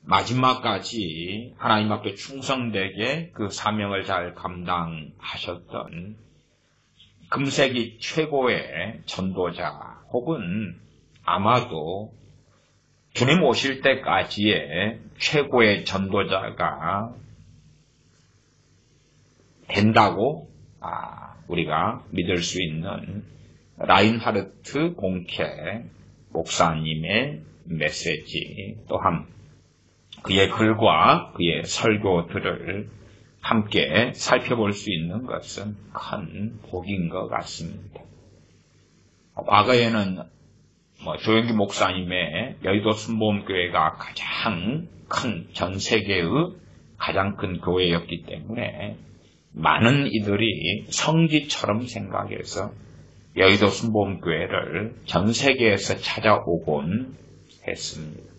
마지막까지 하나님 앞에 충성되게 그 사명을 잘 감당하셨던 금세기 최고의 전도자 혹은 아마도 주님 오실 때까지의 최고의 전도자가 된다고 우리가 믿을 수 있는 라인하르트 본케 목사님의 메시지, 또한 그의 글과 그의 설교들을 함께 살펴볼 수 있는 것은 큰 복인 것 같습니다. 과거에는 조영기 목사님의 여의도 순복음교회가 가장 큰, 전 세계의 가장 큰 교회였기 때문에 많은 이들이 성지처럼 생각해서 여의도 순복음교회를 전 세계에서 찾아오곤 했습니다.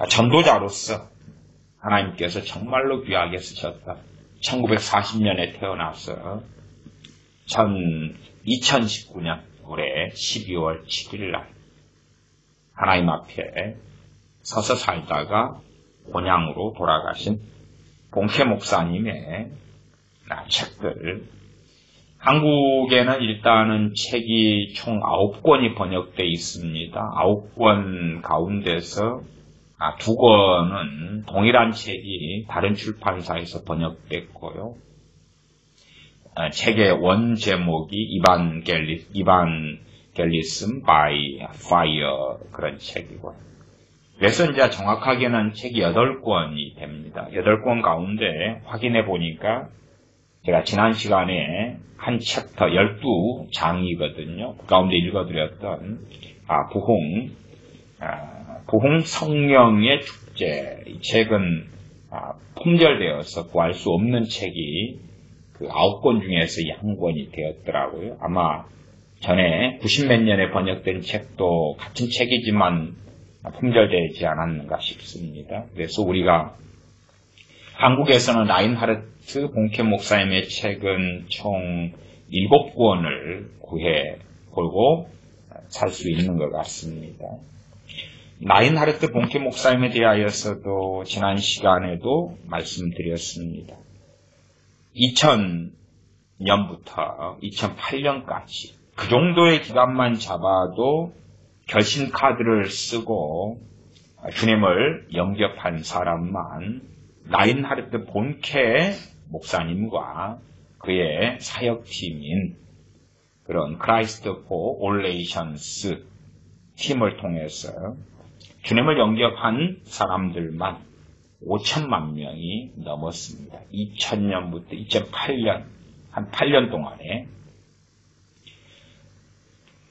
전도자로서 하나님께서 정말로 귀하게 쓰셨다. 1940년에 태어나서 2019년 올해 12월 7일 날 하나님 앞에 서서 살다가 곤양으로 돌아가신 본케 목사님의 책들, 한국에는 일단은 책이 총 9권이 번역되어 있습니다. 9권 가운데서 2권은 동일한 책이 다른 출판사에서 번역됐고요. 책의 원 제목이 이반겔리즘 by fire 그런 책이고요. 그래서 이제 정확하게는 책이 8권이 됩니다. 8권 가운데 확인해 보니까 제가 지난 시간에 한 챕터 12장이거든요. 그 가운데 읽어드렸던 부흥 성령의 축제, 이 책은 품절되어서 구할 수 없는 책이 그 9권 중에서 1권이 되었더라고요. 아마 전에 90몇 년에 번역된 책도 같은 책이지만 품절되지 않았는가 싶습니다. 그래서 우리가 한국에서는 라인하르트 본케 목사님의 책은 총 7권을 구해 보고 살 수 있는 것 같습니다. 라인하르트 본케 목사님에 대하여서도 지난 시간에도 말씀드렸습니다. 2000년부터 2008년까지 그 정도의 기간만 잡아도 결심 카드를 쓰고 주님을 영접한 사람만 라인하르트 본케 목사님과 그의 사역팀인 그런 크라이스트 포 올레이션스 팀을 통해서 주님을 영접한 사람들만 5천만 명이 넘었습니다. 2000년부터 2008년, 한 8년 동안에.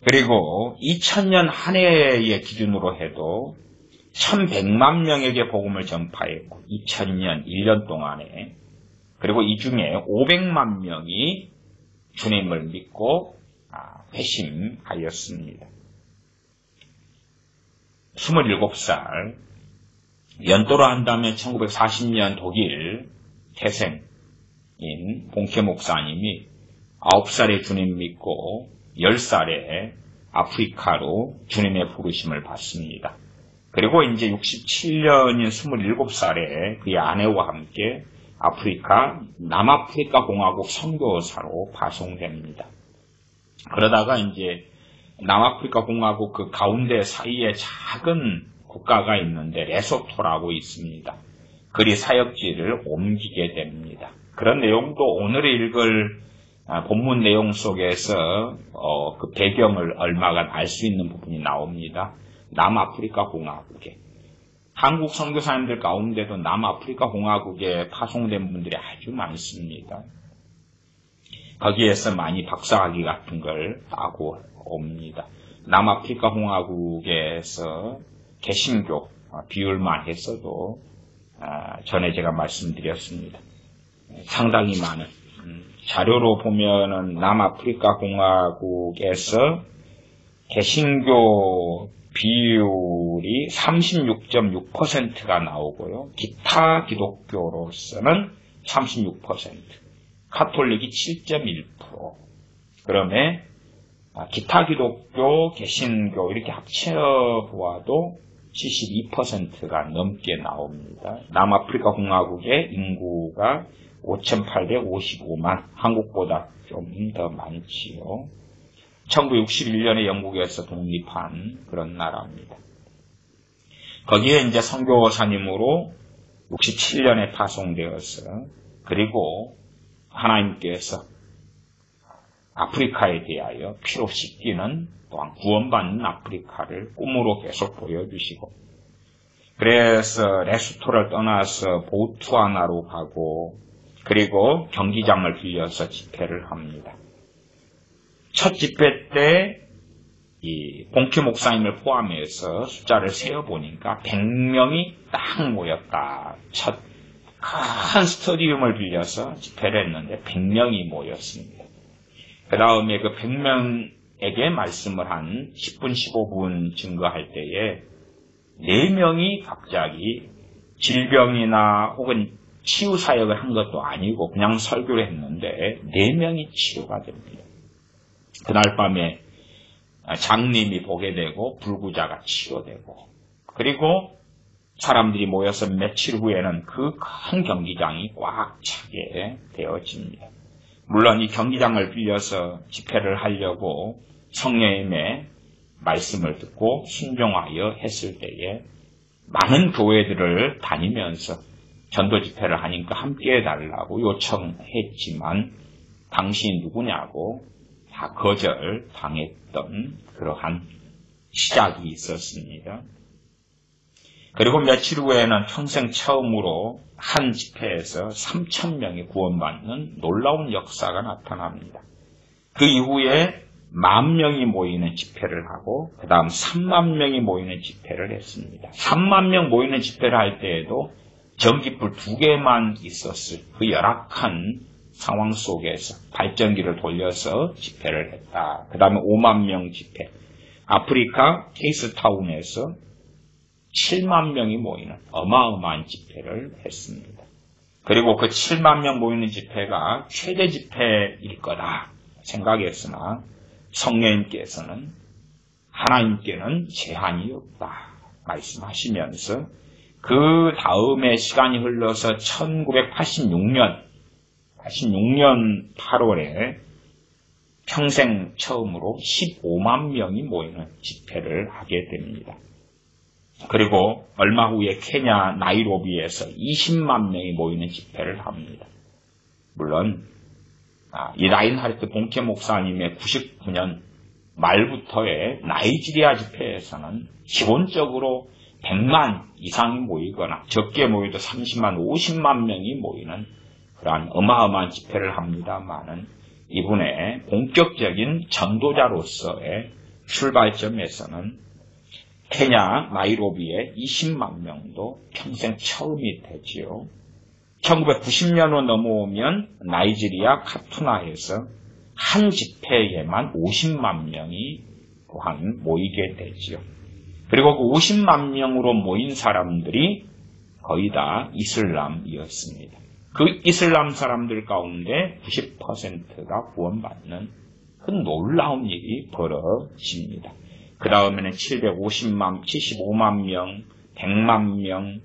그리고 2000년 한 해의 기준으로 해도 1100만 명에게 복음을 전파했고 2000년 1년 동안에, 그리고 이 중에 500만 명이 주님을 믿고 회심하였습니다. 27살, 연도로 한다면 1940년 독일 태생인 본케 목사님이 9살에 주님 믿고 10살에 아프리카로 주님의 부르심을 받습니다. 그리고 이제 67년인 27살에 그의 아내와 함께 남아프리카 공화국 선교사로 파송됩니다. 그러다가 이제 남아프리카 공화국 그 가운데 사이에 작은 국가가 있는데 레소토라고 있습니다. 그리 사역지를 옮기게 됩니다. 그런 내용도 오늘의 읽을 본문 내용 속에서 그 배경을 얼마간 알 수 있는 부분이 나옵니다. 남아프리카 공화국에 한국 선교사님들 가운데도 남아프리카 공화국에 파송된 분들이 아주 많습니다. 거기에서 많이 박사학위 같은 걸 따고 옵니다. 남아프리카 공화국에서 개신교 비율만 했어도 전에 제가 말씀드렸습니다. 상당히 많은 자료로 보면은 남아프리카 공화국에서 개신교 비율이 36.6%가 나오고요. 기타 기독교로서는 36%, 카톨릭이 7.1%. 그러면 기타 기독교, 개신교 이렇게 합쳐 보아도 72%가 넘게 나옵니다. 남아프리카 공화국의 인구가 5,855만, 한국보다 좀 더 많지요. 1961년에 영국에서 독립한 그런 나라입니다. 거기에 이제 선교사님으로 67년에 파송되어서, 그리고 하나님께서 아프리카에 대하여 피로 씻기는, 또한 구원받는 아프리카를 꿈으로 계속 보여주시고, 그래서 레소토를 떠나서 보트수아나로 가고, 그리고 경기장을 빌려서 집회를 합니다. 첫 집회 때 이 봉큐 목사님을 포함해서 숫자를 세어보니까 100명이 딱 모였다. 첫 큰 스터디움을 빌려서 집회를 했는데 100명이 모였습니다. 그 다음에 그 100명에게 말씀을 한 10분, 15분 증거할 때에 4명이 갑자기 질병이나 혹은 치유 사역을 한 것도 아니고 그냥 설교를 했는데 4명이 치유가 됩니다. 그날 밤에 장님이 보게 되고 불구자가 치유되고, 그리고 사람들이 모여서 며칠 후에는 그 큰 경기장이 꽉 차게 되어집니다. 물론 이 경기장을 빌려서 집회를 하려고 성령님의 말씀을 듣고 순종하여 했을 때에 많은 교회들을 다니면서 전도 집회를 하니까 함께 해달라고 요청했지만 당신이 누구냐고 다 거절당했던 그러한 시작이 있었습니다. 그리고 며칠 후에는 평생 처음으로 한 집회에서 3,000명이 구원받는 놀라운 역사가 나타납니다. 그 이후에 10,000명이 모이는 집회를 하고 그 다음 30,000명이 모이는 집회를 했습니다. 30,000명 모이는 집회를 할 때에도 전기불 2개만 있었을 그 열악한 상황 속에서 발전기를 돌려서 집회를 했다. 그 다음에 50,000명 집회. 아프리카 케이스타운에서 70,000명이 모이는 어마어마한 집회를 했습니다. 그리고 그 70,000명 모이는 집회가 최대 집회일 거다 생각했으나 성령님께서는 하나님께는 제한이 없다 말씀하시면서 그 다음에 시간이 흘러서 1986년 8월에 평생 처음으로 150,000명이 모이는 집회를 하게 됩니다. 그리고 얼마 후에 케냐 나이로비에서 200,000명이 모이는 집회를 합니다. 물론 이 라인하르트 본케 목사님의 99년 말부터의 나이지리아 집회에서는 기본적으로 100만 이상이 모이거나 적게 모여도 30만, 50만 명이 모이는 그러한 어마어마한 집회를 합니다만은 이분의 본격적인 전도자로서의 출발점에서는 케냐 나이로비의 20만 명도 평생 처음이 되지요. 1990년으로 넘어오면 나이지리아 카투나에서 한 집회에만 50만 명이 또한 모이게 되지요. 그리고 그 50만 명으로 모인 사람들이 거의 다 이슬람이었습니다. 그 이슬람 사람들 가운데 90%가 구원받는 그 놀라운 일이 벌어집니다. 그 다음에는 75만 명, 100만 명,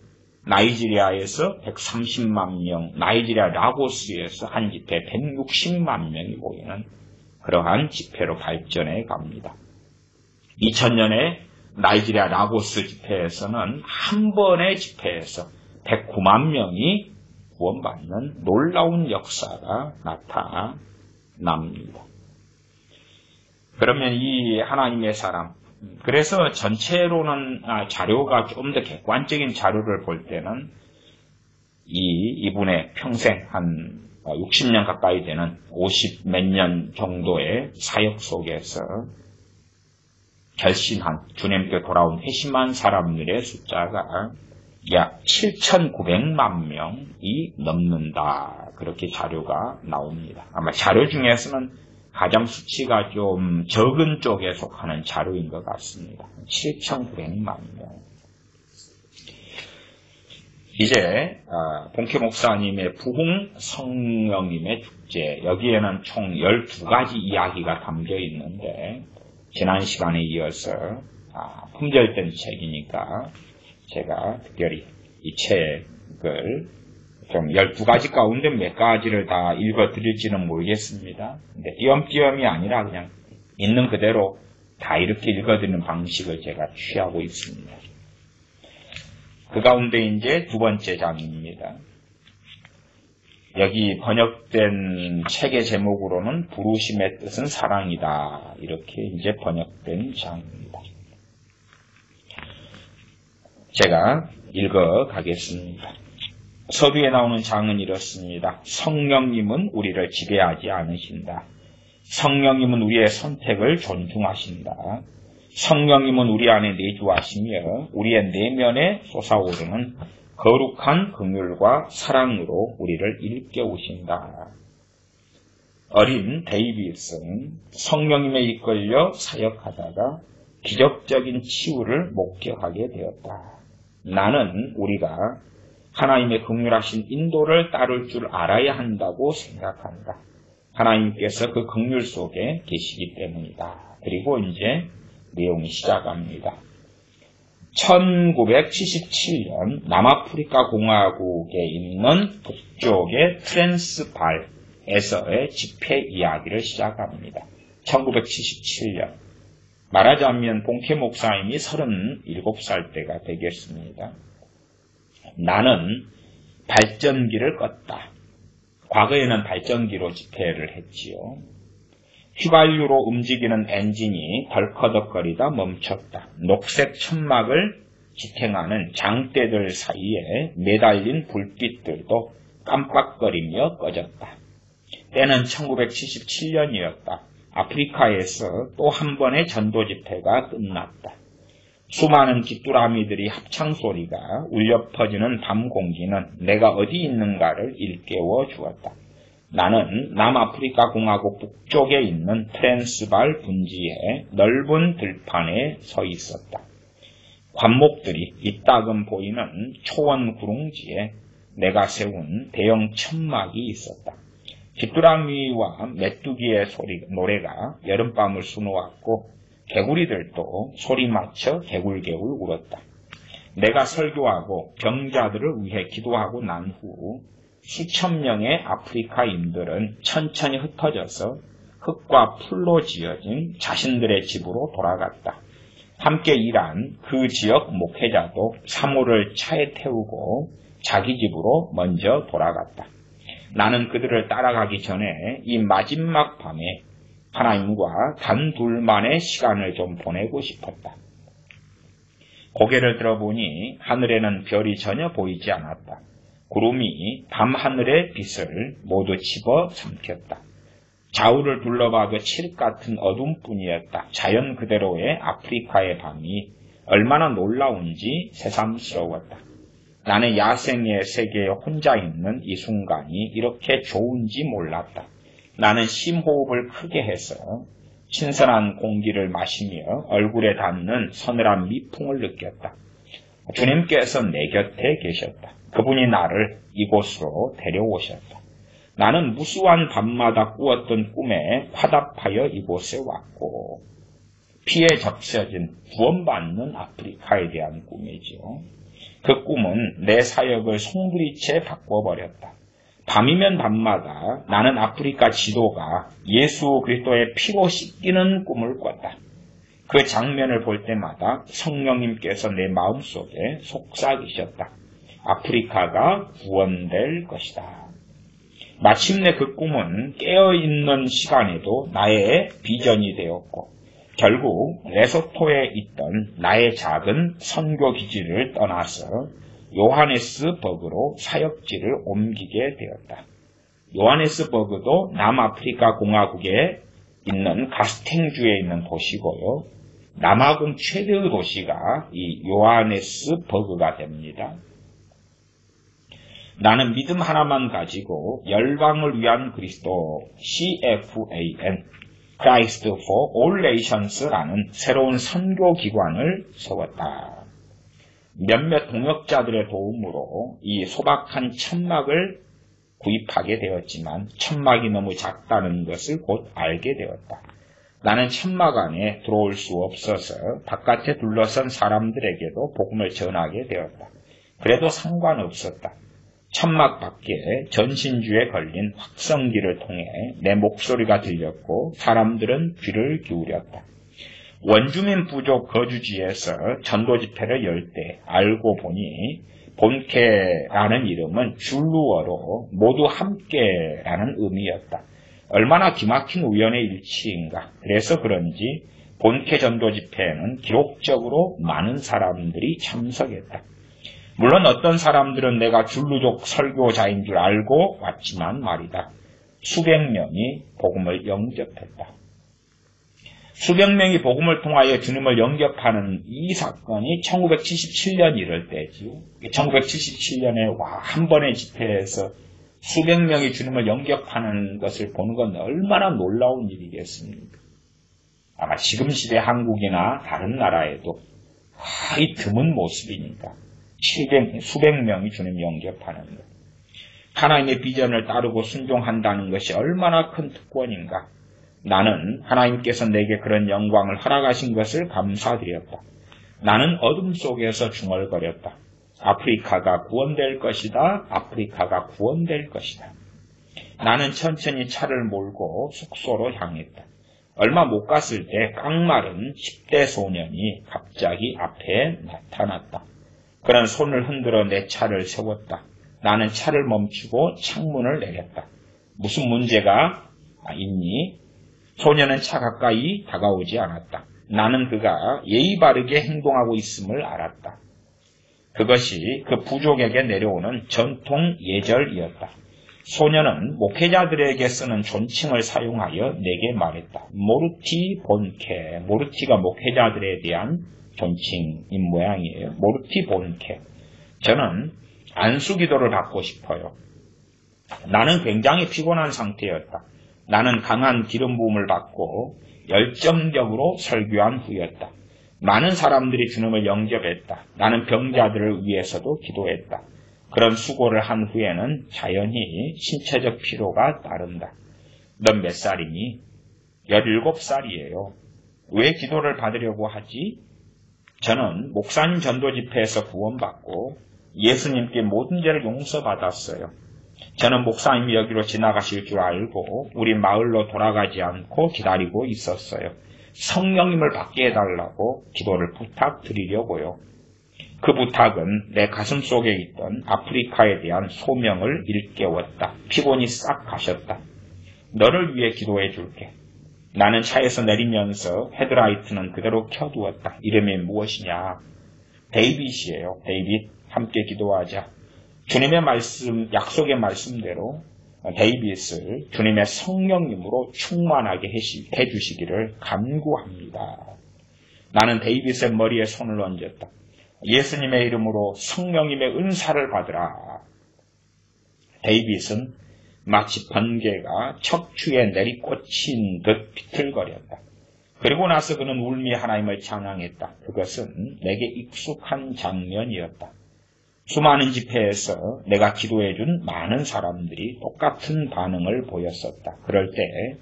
나이지리아에서 130만 명, 나이지리아 라고스에서 한 집회 160만 명이 모이는 그러한 집회로 발전해 갑니다. 2000년에 나이지리아 라고스 집회에서는 한 번의 집회에서 109만 명이 구원받는 놀라운 역사가 나타납니다. 그러면 이 하나님의 사람, 그래서 전체로는 자료가 좀 더 객관적인 자료를 볼 때는 이분의 평생 한 60년 가까이 되는 50 몇 년 정도의 사역 속에서 결신한 주님께 돌아온 회심한 사람들의 숫자가 약 7,900만 명이 넘는다. 그렇게 자료가 나옵니다. 아마 자료 중에서는 가장 수치가 좀 적은 쪽에 속하는 자료인 것 같습니다. 7,900만 명. 이제 본케 목사님의 부흥 성령님의 축제, 여기에는 총 12가지 이야기가 담겨 있는데 지난 시간에 이어서 품절된 책이니까 제가 특별히 이 책을 좀 12가지 가운데 몇 가지를 다 읽어드릴지는 모르겠습니다. 근데 띄엄띄엄이 아니라 그냥 있는 그대로 다 이렇게 읽어드리는 방식을 제가 취하고 있습니다. 그 가운데 이제 두 번째 장입니다. 여기 번역된 책의 제목으로는 부르심의 뜻은 사랑이다. 이렇게 이제 번역된 장입니다. 제가 읽어 가겠습니다. 서두에 나오는 장은 이렇습니다. 성령님은 우리를 지배하지 않으신다. 성령님은 우리의 선택을 존중하신다. 성령님은 우리 안에 내주하시며 우리의 내면에 솟아오르는 거룩한 긍휼과 사랑으로 우리를 일깨우신다. 어린 데이빗은 성령님에 이끌려 사역하다가 기적적인 치유를 목격하게 되었다. 나는 우리가 하나님의 긍휼하신 인도를 따를 줄 알아야 한다고 생각한다. 하나님께서 그 긍휼 속에 계시기 때문이다. 그리고 이제 내용이 시작합니다. 1977년 남아프리카 공화국에 있는 북쪽의 트랜스발에서의 집회 이야기를 시작합니다. 1977년. 말하자면 봉케 목사님이 37살 때가 되겠습니다. 나는 발전기를 껐다. 과거에는 발전기로 집회를 했지요. 휘발유로 움직이는 엔진이 덜커덕거리다 멈췄다. 녹색 천막을 지탱하는 장대들 사이에 매달린 불빛들도 깜빡거리며 꺼졌다. 때는 1977년이었다. 아프리카에서 또 한 번의 전도 집회가 끝났다. 수많은 귀뚜라미들이 합창소리가 울려 퍼지는 밤 공기는 내가 어디 있는가를 일깨워 주었다. 나는 남아프리카 공화국 북쪽에 있는 트랜스발 분지의 넓은 들판에 서 있었다. 관목들이 이따금 보이는 초원 구릉지에 내가 세운 대형 천막이 있었다. 귀뚜라미와 메뚜기의 노래가 여름밤을 수놓았고 개구리들도 소리 맞춰 개굴개굴 울었다. 내가 설교하고 병자들을 위해 기도하고 난 후 수천 명의 아프리카인들은 천천히 흩어져서 흙과 풀로 지어진 자신들의 집으로 돌아갔다. 함께 일한 그 지역 목회자도 사모를 차에 태우고 자기 집으로 먼저 돌아갔다. 나는 그들을 따라가기 전에 이 마지막 밤에 하나님과 단둘만의 시간을 좀 보내고 싶었다. 고개를 들어보니 하늘에는 별이 전혀 보이지 않았다. 구름이 밤하늘의 빛을 모두 집어 삼켰다. 좌우를 둘러봐도 칠흑 같은 어둠뿐이었다. 자연 그대로의 아프리카의 밤이 얼마나 놀라운지 새삼스러웠다. 나는 야생의 세계에 혼자 있는 이 순간이 이렇게 좋은지 몰랐다. 나는 심호흡을 크게 해서 신선한 공기를 마시며 얼굴에 닿는 서늘한 미풍을 느꼈다. 주님께서 내 곁에 계셨다. 그분이 나를 이곳으로 데려오셨다. 나는 무수한 밤마다 꾸었던 꿈에 화답하여 이곳에 왔고 피에 적셔진 구원받는 아프리카에 대한 꿈이지요. 그 꿈은 내 사역을 송두리째 바꿔버렸다. 밤이면 밤마다 나는 아프리카 지도가 예수 그리스도의 피로 씻기는 꿈을 꿨다. 그 장면을 볼 때마다 성령님께서 내 마음속에 속삭이셨다. 아프리카가 구원될 것이다. 마침내 그 꿈은 깨어있는 시간에도 나의 비전이 되었고 결국 레소토에 있던 나의 작은 선교 기지를 떠나서 요하네스버그로 사역지를 옮기게 되었다. 요하네스버그도 남아프리카 공화국에 있는 가스탱주에 있는 도시고요. 남아공 최대의 도시가 이 요하네스버그가 됩니다. 나는 믿음 하나만 가지고 열방을 위한 그리스도 CFAN Christ for All Nations라는 새로운 선교 기관을 세웠다. 몇몇 동역자들의 도움으로 이 소박한 천막을 구입하게 되었지만 천막이 너무 작다는 것을 곧 알게 되었다. 나는 천막 안에 들어올 수 없어서 바깥에 둘러선 사람들에게도 복음을 전하게 되었다. 그래도 상관없었다. 천막 밖에 전신주에 걸린 확성기를 통해 내 목소리가 들렸고 사람들은 귀를 기울였다. 원주민 부족 거주지에서 전도 집회를 열 때 알고 보니 본캐라는 이름은 줄루어로 모두 함께라는 의미였다. 얼마나 기막힌 우연의 일치인가. 그래서 그런지 본캐 전도 집회에는 기록적으로 많은 사람들이 참석했다. 물론 어떤 사람들은 내가 줄루족 설교자인 줄 알고 왔지만 말이다. 수백 명이 복음을 영접했다. 수백 명이 복음을 통하여 주님을 영접하는 이 사건이 1977년 이럴 때지요. 1977년에 한 번의 집회에서 수백 명이 주님을 영접하는 것을 보는 건 얼마나 놀라운 일이겠습니까? 아마 지금 시대 한국이나 다른 나라에도 거의 드문 모습이니까 수백 명이 주님 영접하는 것. 하나님의 비전을 따르고 순종한다는 것이 얼마나 큰 특권인가. 나는 하나님께서 내게 그런 영광을 허락하신 것을 감사드렸다. 나는 어둠 속에서 중얼거렸다. 아프리카가 구원될 것이다. 아프리카가 구원될 것이다. 나는 천천히 차를 몰고 숙소로 향했다. 얼마 못 갔을 때 깡마른 10대 소년이 갑자기 앞에 나타났다. 그는 손을 흔들어 내 차를 세웠다. 나는 차를 멈추고 창문을 내렸다. 무슨 문제가 있니? 소년은 차 가까이 다가오지 않았다. 나는 그가 예의 바르게 행동하고 있음을 알았다. 그것이 그 부족에게 내려오는 전통 예절이었다. 소년은 목회자들에게 쓰는 존칭을 사용하여 내게 말했다. 모르티 본케. 모르티가 목회자들에 대한 존칭인 모양이에요. 모르티 본케. 저는 안수기도를 받고 싶어요. 나는 굉장히 피곤한 상태였다. 나는 강한 기름 부음을 받고 열정적으로 설교한 후였다. 많은 사람들이 주님을 영접했다. 나는 병자들을 위해서도 기도했다. 그런 수고를 한 후에는 자연히 신체적 피로가 따른다. 넌 몇 살이니? 17살이에요. 왜 기도를 받으려고 하지? 저는 목사님 전도 집회에서 구원받고 예수님께 모든 죄를 용서받았어요. 저는 목사님이 여기로 지나가실 줄 알고 우리 마을로 돌아가지 않고 기다리고 있었어요. 성령님을 받게 해달라고 기도를 부탁드리려고요. 그 부탁은 내 가슴 속에 있던 아프리카에 대한 소명을 일깨웠다. 피곤이 싹 가셨다. 너를 위해 기도해 줄게. 나는 차에서 내리면서 헤드라이트는 그대로 켜두었다. 이름이 무엇이냐? 데이빗이에요. 데이빗, 함께 기도하자. 주님의 말씀, 약속의 말씀대로 데이빗을 주님의 성령님으로 충만하게 해주시기를 간구합니다. 나는 데이빗의 머리에 손을 얹었다. 예수님의 이름으로 성령님의 은사를 받으라. 데이빗은 마치 번개가 척추에 내리꽂힌 듯 비틀거렸다. 그리고 나서 그는 울며 하나님을 찬양했다. 그것은 내게 익숙한 장면이었다. 수많은 집회에서 내가 기도해준 많은 사람들이 똑같은 반응을 보였었다. 그럴 때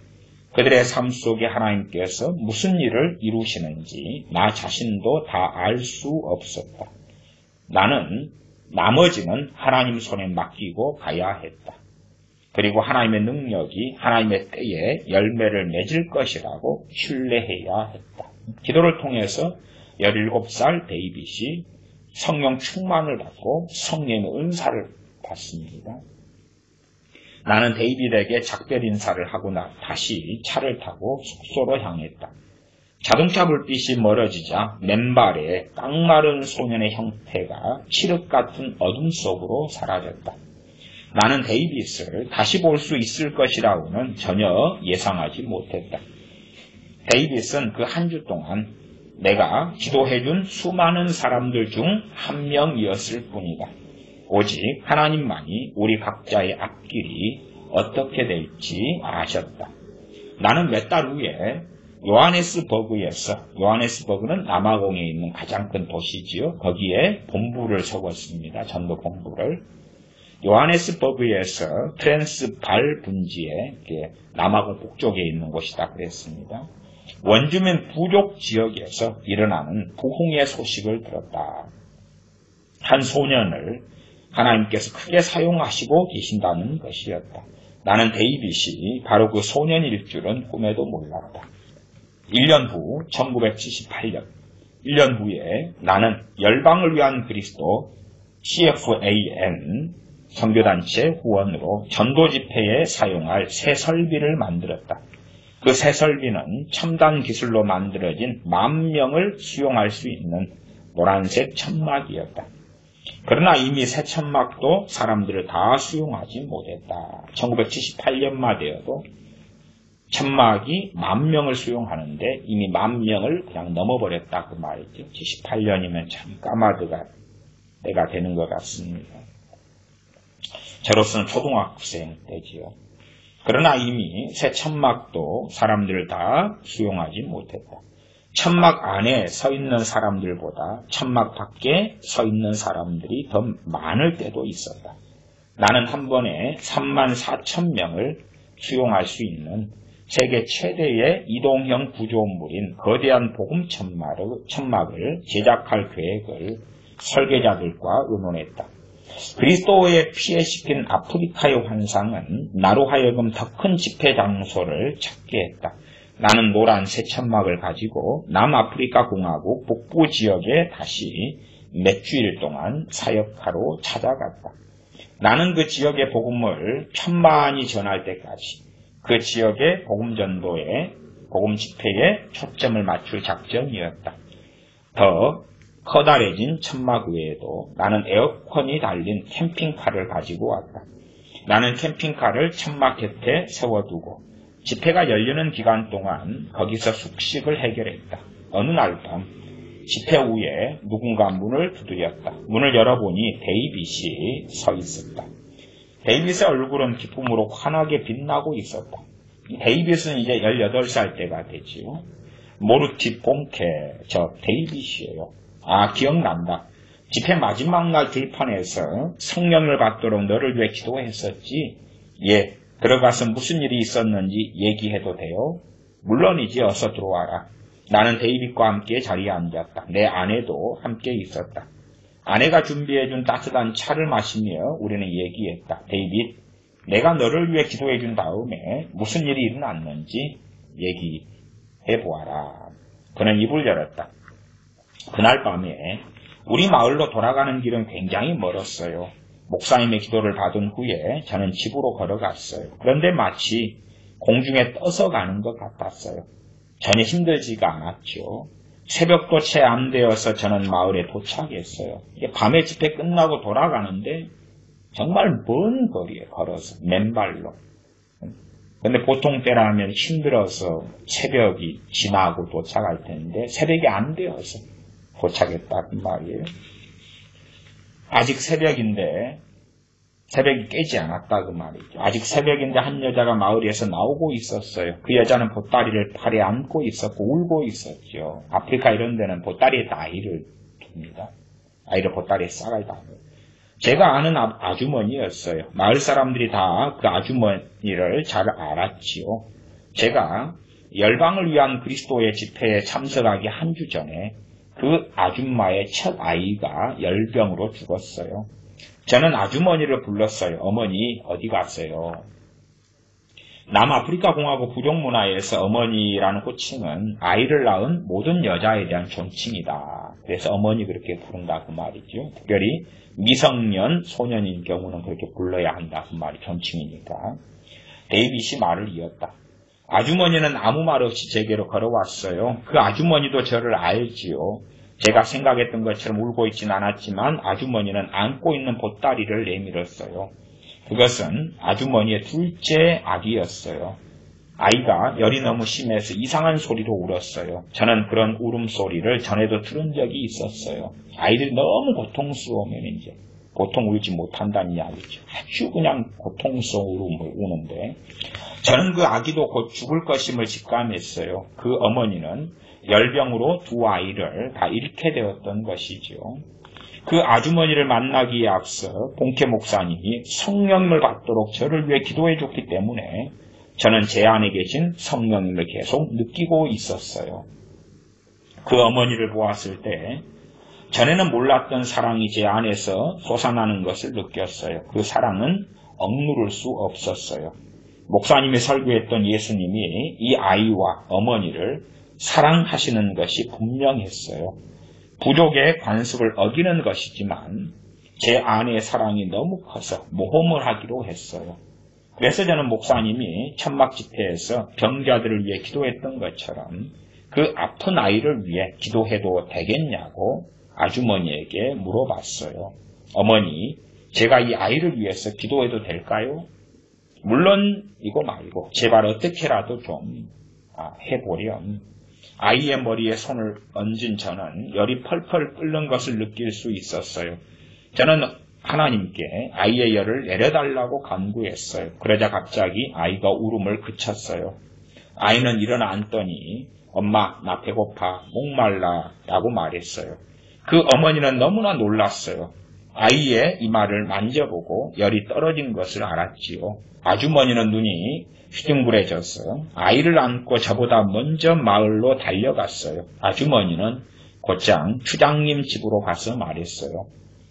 그들의 삶 속에 하나님께서 무슨 일을 이루시는지 나 자신도 다 알 수 없었다. 나는 나머지는 하나님 손에 맡기고 가야 했다. 그리고 하나님의 능력이 하나님의 때에 열매를 맺을 것이라고 신뢰해야 했다. 기도를 통해서 17살 데이빗이 성령 충만을 받고 성령의 은사를 받습니다. 나는 데이빗에게 작별 인사를 하고 다시 차를 타고 숙소로 향했다. 자동차 불빛이 멀어지자 맨발에 깡마른 소년의 형태가 칠흑 같은 어둠 속으로 사라졌다. 나는 데이빗을 다시 볼 수 있을 것이라고는 전혀 예상하지 못했다. 데이빗은 그 한 주 동안 내가 기도해준 수많은 사람들 중 한 명이었을 뿐이다. 오직 하나님만이 우리 각자의 앞길이 어떻게 될지 아셨다. 나는 몇 달 후에 요하네스버그에서, 요하네스버그는 남아공에 있는 가장 큰 도시지요. 거기에 본부를 세웠습니다. 전도 본부를. 요하네스버그에서 트랜스발 분지에 남아공 북쪽에 있는 곳이다 그랬습니다. 원주민 부족 지역에서 일어나는 부흥의 소식을 들었다. 한 소년을 하나님께서 크게 사용하시고 계신다는 것이었다. 나는 데이빗이 바로 그 소년일 줄은 꿈에도 몰랐다. 1년 후 1978년 1년 후에 나는 열방을 위한 그리스도 CFAN 선교단체 후원으로 전도 집회에 사용할 새 설비를 만들었다. 그 새 설비는 첨단 기술로 만들어진 10,000명을 수용할 수 있는 노란색 천막이었다. 그러나 이미 새 천막도 사람들을 다 수용하지 못했다. 1978년만 되어도 천막이 10,000명을 수용하는데 이미 10,000명을 그냥 넘어버렸다 그 말이죠. 78년이면 참 까마드가 때가 되는 것 같습니다. 저로서는 초등학생 때지요. 그러나 이미 새 천막도 사람들을 다 수용하지 못했다. 천막 안에 서 있는 사람들보다 천막 밖에 서 있는 사람들이 더 많을 때도 있었다. 나는 한 번에 34,000명을 수용할 수 있는 세계 최대의 이동형 구조물인 거대한 복음 천막을 제작할 계획을 설계자들과 의논했다. 그리스도의 피에 씻긴 아프리카의 환상은 나로 하여금 더 큰 집회 장소를 찾게 했다. 나는 노란 새 천막을 가지고 남아프리카 공화국 북부 지역에 다시 몇 주일 동안 사역하러 찾아갔다. 나는 그 지역의 복음을 천만이 전할 때까지 그 지역의 복음 전도에 복음 집회에 초점을 맞출 작전이었다. 더 커다래진 천막 외에도 나는 에어컨이 달린 캠핑카를 가지고 왔다. 나는 캠핑카를 천막 곁에 세워두고 집회가 열리는 기간 동안 거기서 숙식을 해결했다. 어느 날 밤 집회 후에 누군가 문을 두드렸다. 문을 열어보니 데이빗이 서 있었다. 데이빗의 얼굴은 기쁨으로 환하게 빛나고 있었다. 데이빗은 이제 18살 때가 되지요. 모르티 뽕케 저 데이빗이에요. 아, 기억난다. 집회 마지막 날 들판에서 성령을 받도록 너를 위해 기도했었지. 예, 들어가서 무슨 일이 있었는지 얘기해도 돼요? 물론이지. 어서 들어와라. 나는 데이빗과 함께 자리에 앉았다. 내 아내도 함께 있었다. 아내가 준비해준 따뜻한 차를 마시며 우리는 얘기했다. 데이빗, 내가 너를 위해 기도해준 다음에 무슨 일이 일어났는지 얘기해보아라. 그는 입을 열었다. 그날 밤에 우리 마을로 돌아가는 길은 굉장히 멀었어요. 목사님의 기도를 받은 후에 저는 집으로 걸어갔어요. 그런데 마치 공중에 떠서 가는 것 같았어요. 전혀 힘들지가 않았죠. 새벽도 채 안 되어서 저는 마을에 도착했어요. 이게 밤에 집회 끝나고 돌아가는데 정말 먼 거리에 걸어서 맨발로. 근데 보통 때라면 힘들어서 새벽이 지나고 도착할 텐데 새벽이 안 되어서 도착했다 그 말이에요. 아직 새벽인데 새벽이 깨지 않았다 그 말이죠. 아직 새벽인데 한 여자가 마을에서 나오고 있었어요. 그 여자는 보따리를 팔에 안고 있었고 울고 있었죠. 아프리카 이런 데는 보따리에다 아이를 둡니다. 아이를 보따리에 싸가지고. 제가 아는 아주머니였어요. 마을 사람들이 다 그 아주머니를 잘 알았지요. 제가 열방을 위한 그리스도의 집회에 참석하기 한 주 전에 그 아줌마의 첫 아이가 열병으로 죽었어요. 저는 아주머니를 불렀어요. 어머니 어디 갔어요? 남아프리카 공화국 부족 문화에서 어머니라는 호칭은 아이를 낳은 모든 여자에 대한 존칭이다. 그래서 어머니 그렇게 부른다 그 말이죠. 특별히 미성년, 소년인 경우는 그렇게 불러야 한다 그 말이 존칭이니까. 데이빗이 말을 이었다. 아주머니는 아무 말 없이 제게로 걸어왔어요. 그 아주머니도 저를 알지요. 제가 생각했던 것처럼 울고 있진 않았지만 아주머니는 안고 있는 보따리를 내밀었어요. 그것은 아주머니의 둘째 아기였어요. 아이가 열이 너무 심해서 이상한 소리로 울었어요. 저는 그런 울음소리를 전에도 들은 적이 있었어요. 아이들이 너무 고통스러우면 이제 보통 울지 못한다는 이야기죠. 아주 그냥 고통스러운 울음을 우는데 저는 그 아기도 곧 죽을 것임을 직감했어요. 그 어머니는 열병으로 두 아이를 다 잃게 되었던 것이죠. 그 아주머니를 만나기에 앞서 봉케 목사님이 성령을 받도록 저를 위해 기도해 줬기 때문에 저는 제 안에 계신 성령님을 계속 느끼고 있었어요. 그 어머니를 보았을 때 전에는 몰랐던 사랑이 제 안에서 솟아나는 것을 느꼈어요. 그 사랑은 억누를 수 없었어요. 목사님이 설교했던 예수님이 이 아이와 어머니를 사랑하시는 것이 분명했어요. 부족의 관습을 어기는 것이지만 제 안의 사랑이 너무 커서 모험을 하기로 했어요. 그래서 저는 목사님이 천막 집회에서 병자들을 위해 기도했던 것처럼 그 아픈 아이를 위해 기도해도 되겠냐고 아주머니에게 물어봤어요. 어머니, 제가 이 아이를 위해서 기도해도 될까요? 물론 이거 말고 제발 어떻게라도 좀 해보렴. 아이의 머리에 손을 얹은 저는 열이 펄펄 끓는 것을 느낄 수 있었어요. 저는 하나님께 아이의 열을 내려달라고 간구했어요. 그러자 갑자기 아이가 울음을 그쳤어요. 아이는 일어나 앉더니 엄마, 나 배고파, 목말라 라고 말했어요. 그 어머니는 너무나 놀랐어요. 아이의 이마를 만져보고 열이 떨어진 것을 알았지요. 아주머니는 눈이 휘둥그레져서 아이를 안고 저보다 먼저 마을로 달려갔어요. 아주머니는 곧장 추장님 집으로 가서 말했어요.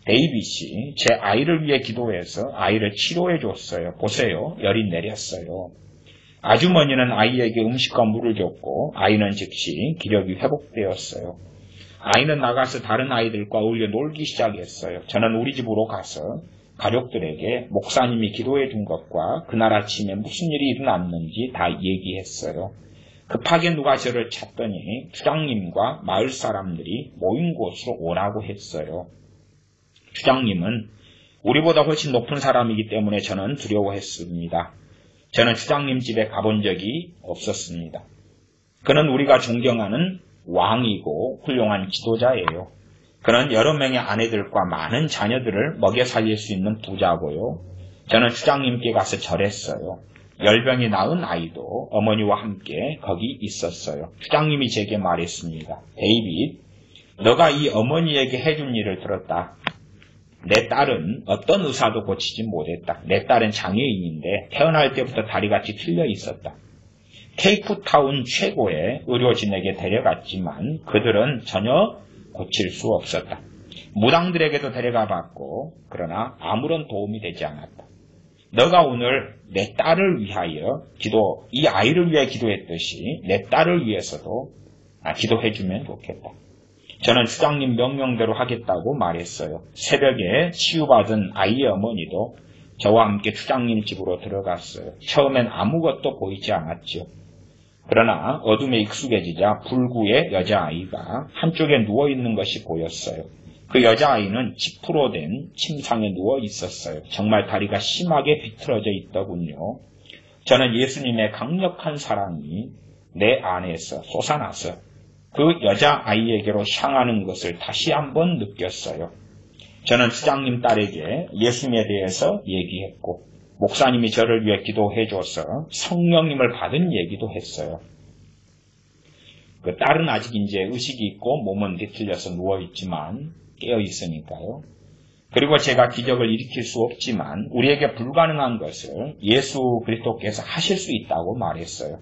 데이빗이 제 아이를 위해 기도해서 아이를 치료해 줬어요. 보세요. 열이 내렸어요. 아주머니는 아이에게 음식과 물을 줬고 아이는 즉시 기력이 회복되었어요. 아이는 나가서 다른 아이들과 어울려 놀기 시작했어요. 저는 우리 집으로 가서 가족들에게 목사님이 기도해 준 것과 그날 아침에 무슨 일이 일어났는지 다 얘기했어요. 급하게 누가 저를 찾더니 추장님과 마을 사람들이 모인 곳으로 오라고 했어요. 추장님은 우리보다 훨씬 높은 사람이기 때문에 저는 두려워했습니다. 저는 추장님 집에 가본 적이 없었습니다. 그는 우리가 존경하는 왕이고 훌륭한 지도자예요. 그는 여러 명의 아내들과 많은 자녀들을 먹여 살릴 수 있는 부자고요. 저는 추장님께 가서 절했어요. 열병이 낳은 아이도 어머니와 함께 거기 있었어요. 추장님이 제게 말했습니다. 데이빗, 너가 이 어머니에게 해준 일을 들었다. 내 딸은 어떤 의사도 고치지 못했다. 내 딸은 장애인인데 태어날 때부터 다리같이 틀려 있었다. 케이프타운 최고의 의료진에게 데려갔지만 그들은 전혀 고칠 수 없었다. 무당들에게도 데려가 봤고 그러나 아무런 도움이 되지 않았다. 너가 오늘 내 딸을 위하여 이 아이를 위해 기도했듯이 내 딸을 위해서도 기도해주면 좋겠다. 저는 추장님 명령대로 하겠다고 말했어요. 새벽에 치유받은 아이의 어머니도 저와 함께 추장님 집으로 들어갔어요. 처음엔 아무것도 보이지 않았죠. 그러나 어둠에 익숙해지자 불구의 여자아이가 한쪽에 누워있는 것이 보였어요. 그 여자아이는 지프로 된 침상에 누워 있었어요. 정말 다리가 심하게 비틀어져 있더군요. 저는 예수님의 강력한 사랑이 내 안에서 솟아나서 그 여자아이에게로 향하는 것을 다시 한번 느꼈어요. 저는 추장님 딸에게 예수님에 대해서 얘기했고 목사님이 저를 위해 기도해줘서 성령님을 받은 얘기도 했어요. 그 딸은 아직 이제 의식이 있고 몸은 뒤틀려서 누워있지만 깨어있으니까요. 그리고 제가 기적을 일으킬 수 없지만 우리에게 불가능한 것을 예수 그리스도께서 하실 수 있다고 말했어요.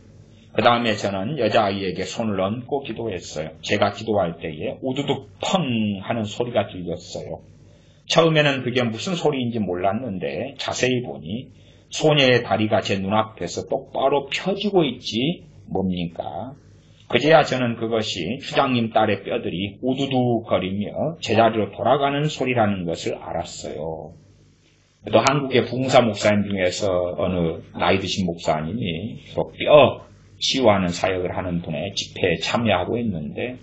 그 다음에 저는 여자아이에게 손을 얹고 기도했어요. 제가 기도할 때에 우두둑 펑 하는 소리가 들렸어요. 처음에는 그게 무슨 소리인지 몰랐는데 자세히 보니 소녀의 다리가 제 눈앞에서 똑바로 펴지고 있지 뭡니까? 그제야 저는 그것이 추장님 딸의 뼈들이 우두둑거리며 제자리로 돌아가는 소리라는 것을 알았어요. 또 한국의 부흥사 목사님 중에서 어느 나이 드신 목사님이 뼈 치유하는 사역을 하는 분의 집회에 참여하고 있는데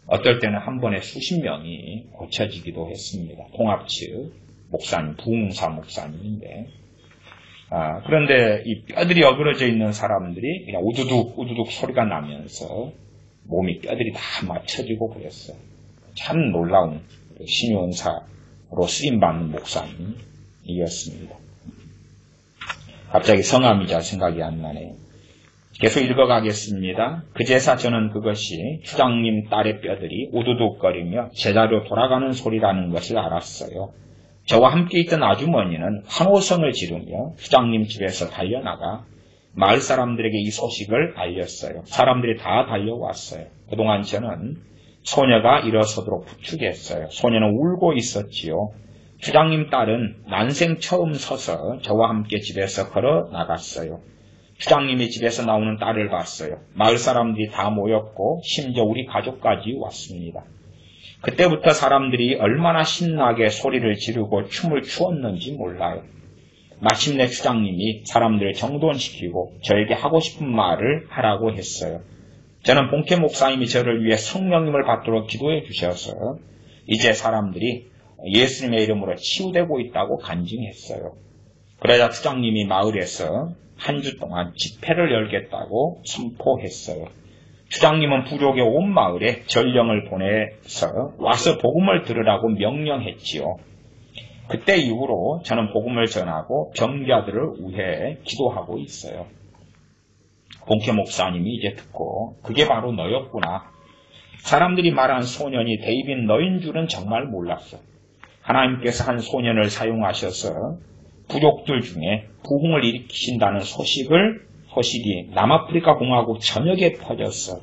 어떨 때는 한 번에 수십 명이 고쳐지기도 했습니다. 통합 측 목사님, 부흥사 목사님인데 그런데 이 뼈들이 어그러져 있는 사람들이 그냥 우두둑 소리가 나면서 몸이 뼈들이 다 맞춰지고 그랬어요. 참 놀라운 신유원사로 쓰임받는 목사님이었습니다. 갑자기 성함이자 생각이 안 나네요. 계속 읽어가겠습니다. 그제서 저는 그것이 추장님 딸의 뼈들이 우두둑거리며 제자리로 돌아가는 소리라는 것을 알았어요. 저와 함께 있던 아주머니는 환호성을 지르며 추장님 집에서 달려나가 마을 사람들에게 이 소식을 알렸어요. 사람들이 다 달려왔어요. 그동안 저는 소녀가 일어서도록 부축했어요. 소녀는 울고 있었지요. 주장님 딸은 난생 처음 서서 저와 함께 집에서 걸어 나갔어요. 주장님이 집에서 나오는 딸을 봤어요. 마을 사람들이 다 모였고 심지어 우리 가족까지 왔습니다. 그때부터 사람들이 얼마나 신나게 소리를 지르고 춤을 추었는지 몰라요. 마침내 주장님이 사람들을 정돈시키고 저에게 하고 싶은 말을 하라고 했어요. 저는 본캐 목사님이 저를 위해 성령님을 받도록 기도해 주셔서 이제 사람들이 예수님의 이름으로 치유되고 있다고 간증했어요. 그러자 주장님이 마을에서 한 주 동안 집회를 열겠다고 선포했어요. 주장님은 부족의 온 마을에 전령을 보내서 와서 복음을 들으라고 명령했지요. 그때 이후로 저는 복음을 전하고 병자들을 위해 기도하고 있어요. 본캐 목사님이 이제 듣고 그게 바로 너였구나. 사람들이 말한 소년이 데이빗 너인 줄은 정말 몰랐어. 하나님께서 한 소년을 사용하셔서 부족들 중에 부흥을 일으키신다는 소식이 남아프리카 공화국 전역에 퍼졌어.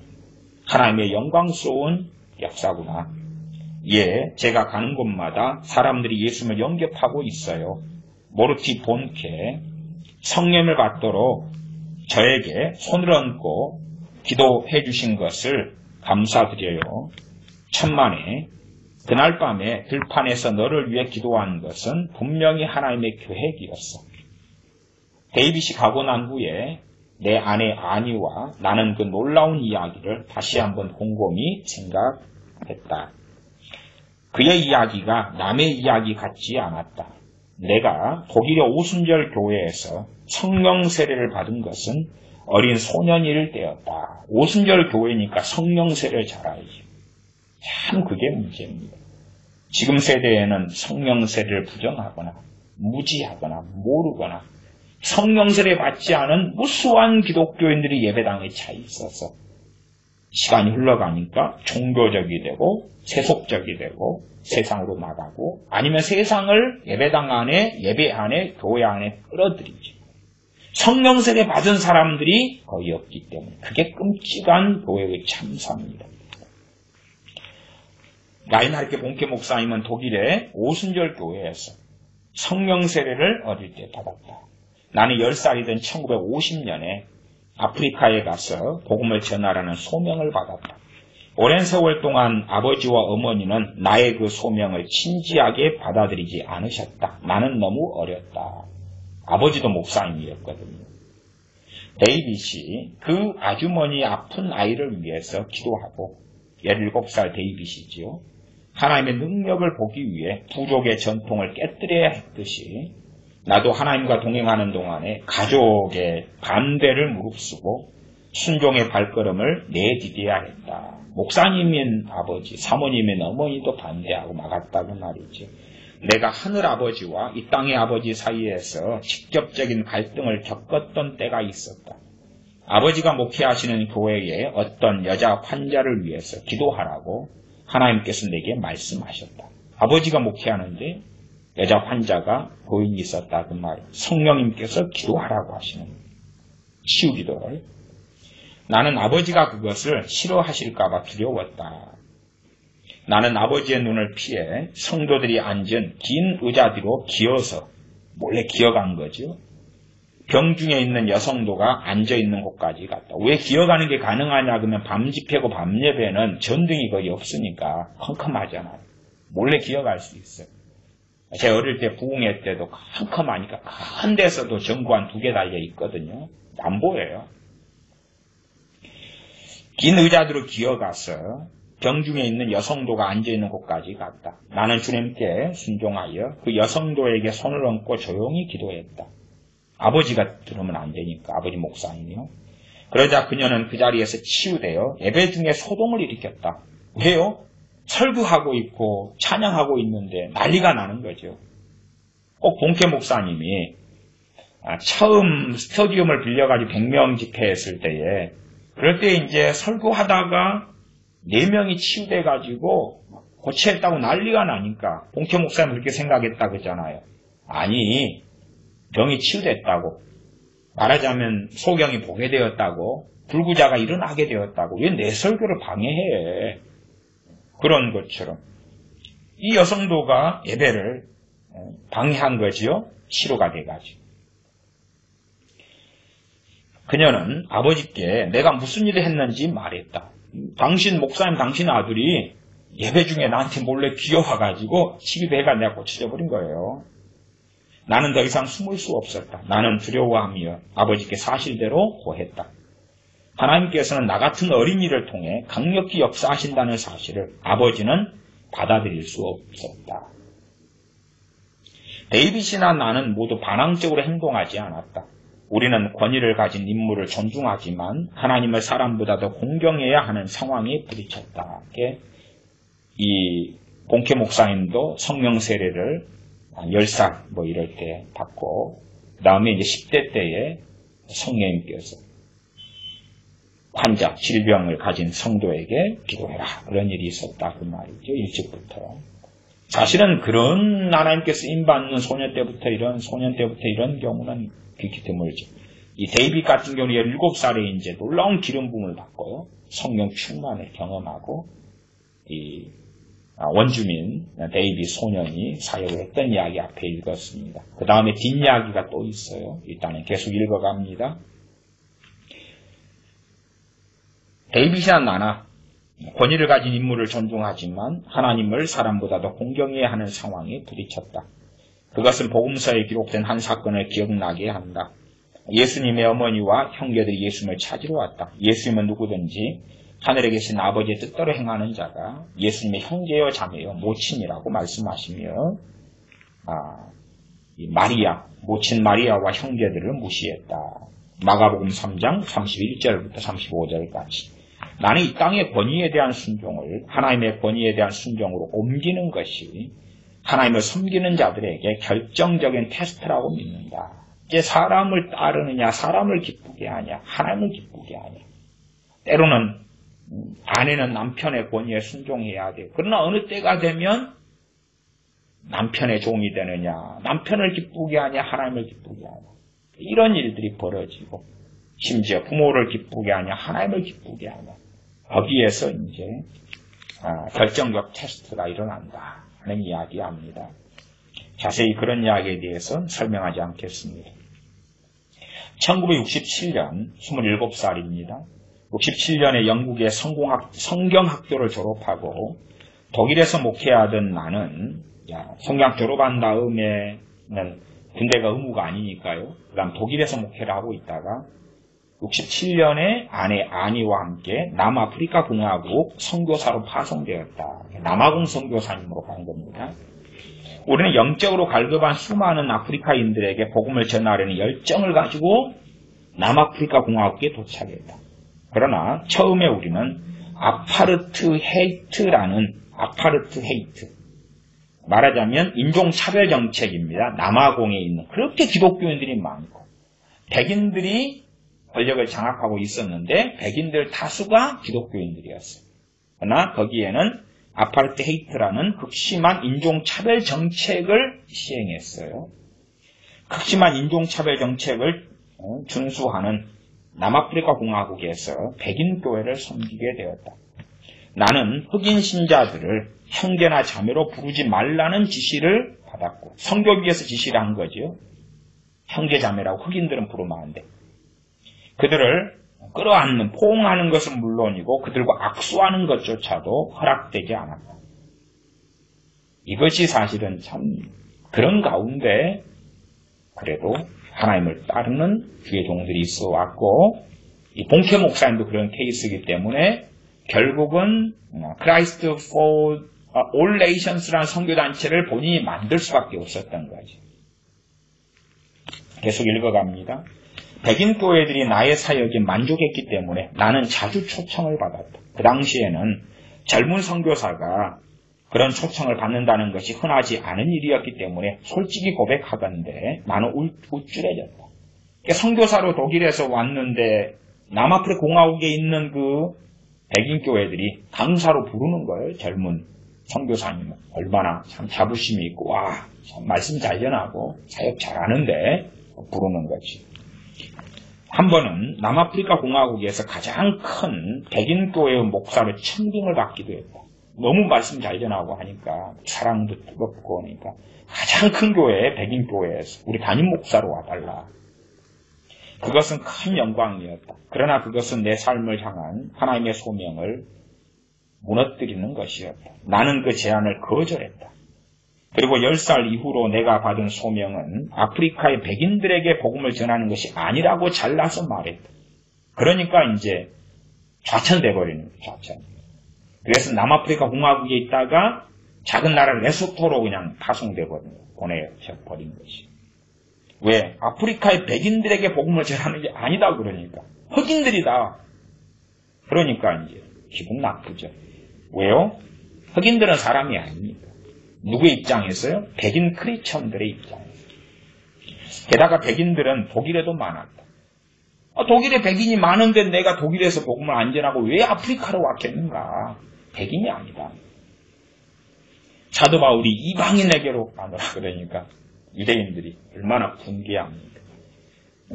하나님의 영광스러운 역사구나. 예, 제가 가는 곳마다 사람들이 예수님을 영접하고 있어요. 모르티 본캐 성령을 받도록 저에게 손을 얹고 기도해 주신 것을 감사드려요. 천만에 그날 밤에 들판에서 너를 위해 기도한 것은 분명히 하나님의 계획이었어. 데이빗이 가고 난 후에 내 아내 아니와 나는 그 놀라운 이야기를 다시 한번 곰곰이 생각했다. 그의 이야기가 남의 이야기 같지 않았다. 내가 독일의 오순절 교회에서 성령 세례를 받은 것은 어린 소년일 때였다. 오순절 교회니까 성령 세례를 잘 알지. 참 그게 문제입니다. 지금 세대에는 성령 세례를 부정하거나 무지하거나 모르거나 성령 세례 받지 않은 무수한 기독교인들이 예배당에 차 있어서 시간이 흘러가니까 종교적이 되고 세속적이 되고 세상으로 나가고 아니면 세상을 예배당 안에 예배 안에 교회 안에 끌어들이죠. 성령 세례 받은 사람들이 거의 없기 때문에 그게 끔찍한 교회의 참사입니다. 라인하르트 본캐 목사님은 독일의 오순절 교회에서 성령 세례를 어릴 때 받았다. 나는 10살이던 1950년에 아프리카에 가서 복음을 전하라는 소명을 받았다. 오랜 세월 동안 아버지와 어머니는 나의 그 소명을 진지하게 받아들이지 않으셨다. 나는 너무 어렸다. 아버지도 목사님이었거든요. 데이빗이 그 아주머니 아픈 아이를 위해서 기도하고 17살 데이빗이지요. 하나님의 능력을 보기 위해 부족의 전통을 깨뜨려야 했듯이 나도 하나님과 동행하는 동안에 가족의 반대를 무릅쓰고 순종의 발걸음을 내디뎌야 했다. 목사님인 아버지, 사모님인 어머니도 반대하고 막았다고 말이죠. 내가 하늘 아버지와 이 땅의 아버지 사이에서 직접적인 갈등을 겪었던 때가 있었다. 아버지가 목회하시는 교회에 어떤 여자 환자를 위해서 기도하라고 하나님께서 내게 말씀하셨다. 아버지가 목회하는데 여자 환자가 고인이 있었다 그 말이에요. 성령님께서 기도하라고 하시는 치유 기도를. 나는 아버지가 그것을 싫어하실까 봐 두려웠다. 나는 아버지의 눈을 피해 성도들이 앉은 긴 의자 뒤로 기어서 몰래 기어간 거죠. 병중에 있는 여성도가 앉아있는 곳까지 갔다. 왜 기어가는 게 가능하냐 그러면 밤 집회고 밤 예배는 전등이 거의 없으니까 컴컴하잖아요. 몰래 기어갈 수 있어요. 제 어릴 때 부흥회 때도 컴컴하니까 큰 데서도 전구한 2개 달려 있거든요. 안 보여요. 긴 의자들로 기어가서 병중에 있는 여성도가 앉아있는 곳까지 갔다. 나는 주님께 순종하여 그 여성도에게 손을 얹고 조용히 기도했다. 아버지가 들으면 안 되니까 아버지 목사님이요. 그러자 그녀는 그 자리에서 치유되어 예배 중에 소동을 일으켰다. 왜요? 설교하고 있고 찬양하고 있는데 난리가 나는 거죠. 꼭 본캐 목사님이 처음 스터디움을 빌려가지고 100명 집회했을 때에 그럴 때 이제 설교하다가 4명이 치유돼가지고 고치했다고 난리가 나니까 본캐 목사님 그렇게 생각했다 그러잖아요. 아니 병이 치유됐다고 말하자면 소경이 보게 되었다고, 불구자가 일어나게 되었다고, 왜 내 설교를 방해해? 그런 것처럼 이 여성도가 예배를 방해한 거지요. 치료가 돼가지고. 그녀는 아버지께 내가 무슨 일을 했는지 말했다. 당신 목사님, 당신 아들이 예배 중에 나한테 몰래 기어와가지고 치비배가 내가 고쳐져버린 거예요. 나는 더 이상 숨을 수 없었다. 나는 두려워하며 아버지께 사실대로 고했다. 하나님께서는 나 같은 어린이를 통해 강력히 역사하신다는 사실을 아버지는 받아들일 수 없었다. 데이빗이나 나는 모두 반항적으로 행동하지 않았다. 우리는 권위를 가진 인물을 존중하지만 하나님을 사람보다 더 공경해야 하는 상황에 부딪혔다. 이 본캐 목사님도 성령 세례를 10살 뭐 이럴 때 받고, 그 다음에 이제 10대 때에 성령님께서 환자, 질병을 가진 성도에게 기도해라. 그런 일이 있었다. 그 말이죠. 일찍부터. 사실은 그런 하나님께서 임받는 소년 때부터 이런 경우는 극히 드물죠. 이 데이빗 같은 경우는 17살에 이제 놀라운 기름 부음을 받고요. 성령 충만을 경험하고, 이 원주민 데이빗 소년이 사역을 했던 이야기 앞에 읽었습니다. 그 다음에 뒷이야기가 또 있어요. 일단은 계속 읽어갑니다. 데이빗이나 나나 권위를 가진 인물을 존중하지만 하나님을 사람보다 더 공경해야 하는 상황에 부딪혔다. 그것은 복음서에 기록된 한 사건을 기억나게 한다. 예수님의 어머니와 형제들이 예수님을 찾으러 왔다. 예수님은 누구든지 하늘에 계신 아버지의 뜻대로 행하는 자가 예수님의 형제여 자매여 모친이라고 말씀하시며 이 마리아, 모친 마리아와 형제들을 무시했다. 마가복음 3장 31절부터 35절까지. 나는 이 땅의 권위에 대한 순종을 하나님의 권위에 대한 순종으로 옮기는 것이 하나님을 섬기는 자들에게 결정적인 테스트라고 믿는다. 이제 사람을 따르느냐, 사람을 기쁘게 하냐, 하나님을 기쁘게 하냐. 때로는 아내는 남편의 권위에 순종해야 돼. 그러나 어느 때가 되면 남편의 종이 되느냐, 남편을 기쁘게 하냐, 하나님을 기쁘게 하냐. 이런 일들이 벌어지고, 심지어 부모를 기쁘게 하냐, 하나님을 기쁘게 하냐. 거기에서 이제 결정적 테스트가 일어난다 하는 이야기합니다. 자세히 그런 이야기에 대해서는 설명하지 않겠습니다. 1967년 27살입니다. 67년에 영국의 성경학교를 졸업하고 독일에서 목회하던 나는 성경 졸업한 다음에는 군대가 의무가 아니니까요. 그 다음 독일에서 목회를 하고 있다가 67년에 아내 아니와 함께 남아프리카 공화국 선교사로 파송되었다. 남아공 선교사님으로 간 겁니다. 우리는 영적으로 갈급한 수많은 아프리카인들에게 복음을 전하려는 열정을 가지고 남아프리카 공화국에 도착했다. 그러나 처음에 우리는 아파르트 헤이트 말하자면 인종차별 정책입니다. 남아공에 있는 그렇게 기독교인들이 많고 백인들이 권력을 장악하고 있었는데 백인들 다수가 기독교인들이었어요. 그러나 거기에는 아파르트헤이트라는 극심한 인종차별 정책을 시행했어요. 극심한 인종차별 정책을 준수하는 남아프리카 공화국에서 백인 교회를 섬기게 되었다. 나는 흑인 신자들을 형제나 자매로 부르지 말라는 지시를 받았고, 선교비에서 지시를 한 거죠. 형제 자매라고 흑인들은 부르면 안 돼. 그들을 끌어안는, 포옹하는 것은 물론이고 그들과 악수하는 것조차도 허락되지 않았다. 이것이 사실은 참 그런 가운데 그래도 하나님을 따르는 주의 종들이 있어 왔고, 이 본캐 목사님도 그런 케이스이기 때문에 결국은 Christ for All Nations라는 선교단체를 본인이 만들 수밖에 없었던 거죠. 계속 읽어갑니다. 백인 교회들이 나의 사역에 만족했기 때문에 나는 자주 초청을 받았다. 그 당시에는 젊은 선교사가 그런 초청을 받는다는 것이 흔하지 않은 일이었기 때문에 솔직히 고백하던데 나는 우쭐해졌다. 선교사로 독일에서 왔는데 남아프리카 공화국에 있는 그 백인 교회들이 강사로 부르는 거예요. 젊은 선교사님은 얼마나 참 자부심이 있고 와, 참 말씀 잘 전하고 사역 잘하는데 부르는 거지. 한 번은 남아프리카 공화국에서 가장 큰 백인 교회의 목사로 천빙을 받기도 했다. 너무 말씀 잘 전하고 하니까 사랑도 뜨겁고 하니까 가장 큰 교회, 백인 교회에서 우리 담임 목사로 와달라. 그것은 큰 영광이었다. 그러나 그것은 내 삶을 향한 하나님의 소명을 무너뜨리는 것이었다. 나는 그 제안을 거절했다. 그리고 10살 이후로 내가 받은 소명은 아프리카의 백인들에게 복음을 전하는 것이 아니라고 잘라서 말했다. 그러니까 이제 좌천돼버리는 거예요. 좌천. 그래서 남아프리카 공화국에 있다가 작은 나라 레소토로 그냥 파송돼버린 거예요. 보내버린 것이. 왜? 아프리카의 백인들에게 복음을 전하는 게 아니다 그러니까. 흑인들이다. 그러니까 이제 기분 나쁘죠. 왜요? 흑인들은 사람이 아닙니다. 누구의 입장에서요? 백인 크리스천들의 입장에서. 게다가 백인들은 독일에도 많았다. 독일에 백인이 많은데 내가 독일에서 복음을 안 전하고 왜 아프리카로 왔겠는가? 백인이 아니다. 사도 바울이 이방인에게로 가노라 그러니까 유대인들이 얼마나 분개합니까?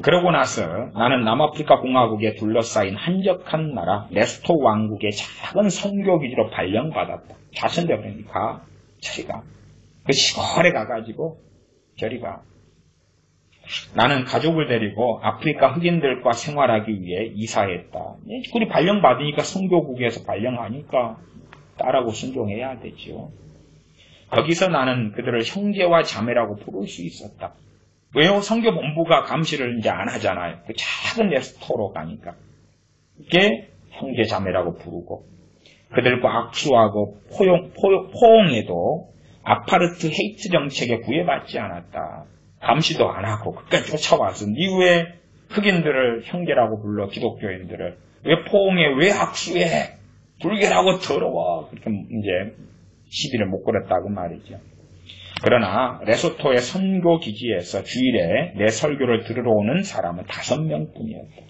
그러고 나서 나는 남아프리카 공화국에 둘러싸인 한적한 나라 레스토 왕국의 작은 선교기지로 발령받았다. 좌천되어버리니까 저리 가. 그 시골에 가가지고 저리 가. 나는 가족을 데리고 아프리카 흑인들과 생활하기 위해 이사했다. 우리 발령받으니까 선교국에서 발령하니까 딸하고 순종해야 되죠. 거기서 나는 그들을 형제와 자매라고 부를 수 있었다. 왜요? 선교본부가 감시를 이제 안 하잖아요. 그 작은 레스토로 가니까. 이게 형제 자매라고 부르고 그들과 악수하고 포옹해도 아파르트 헤이트 정책에 구애받지 않았다. 감시도 안 하고 끝까지 쫓아와서 니 왜 흑인들을 형제라고 불러 기독교인들을 왜 포옹해 왜 악수해 불교라고 더러워 그렇게 이제 시비를 못 걸었다고 말이죠. 그러나 레소토의 선교 기지에서 주일에 내 설교를 들으러 오는 사람은 5명뿐이었다.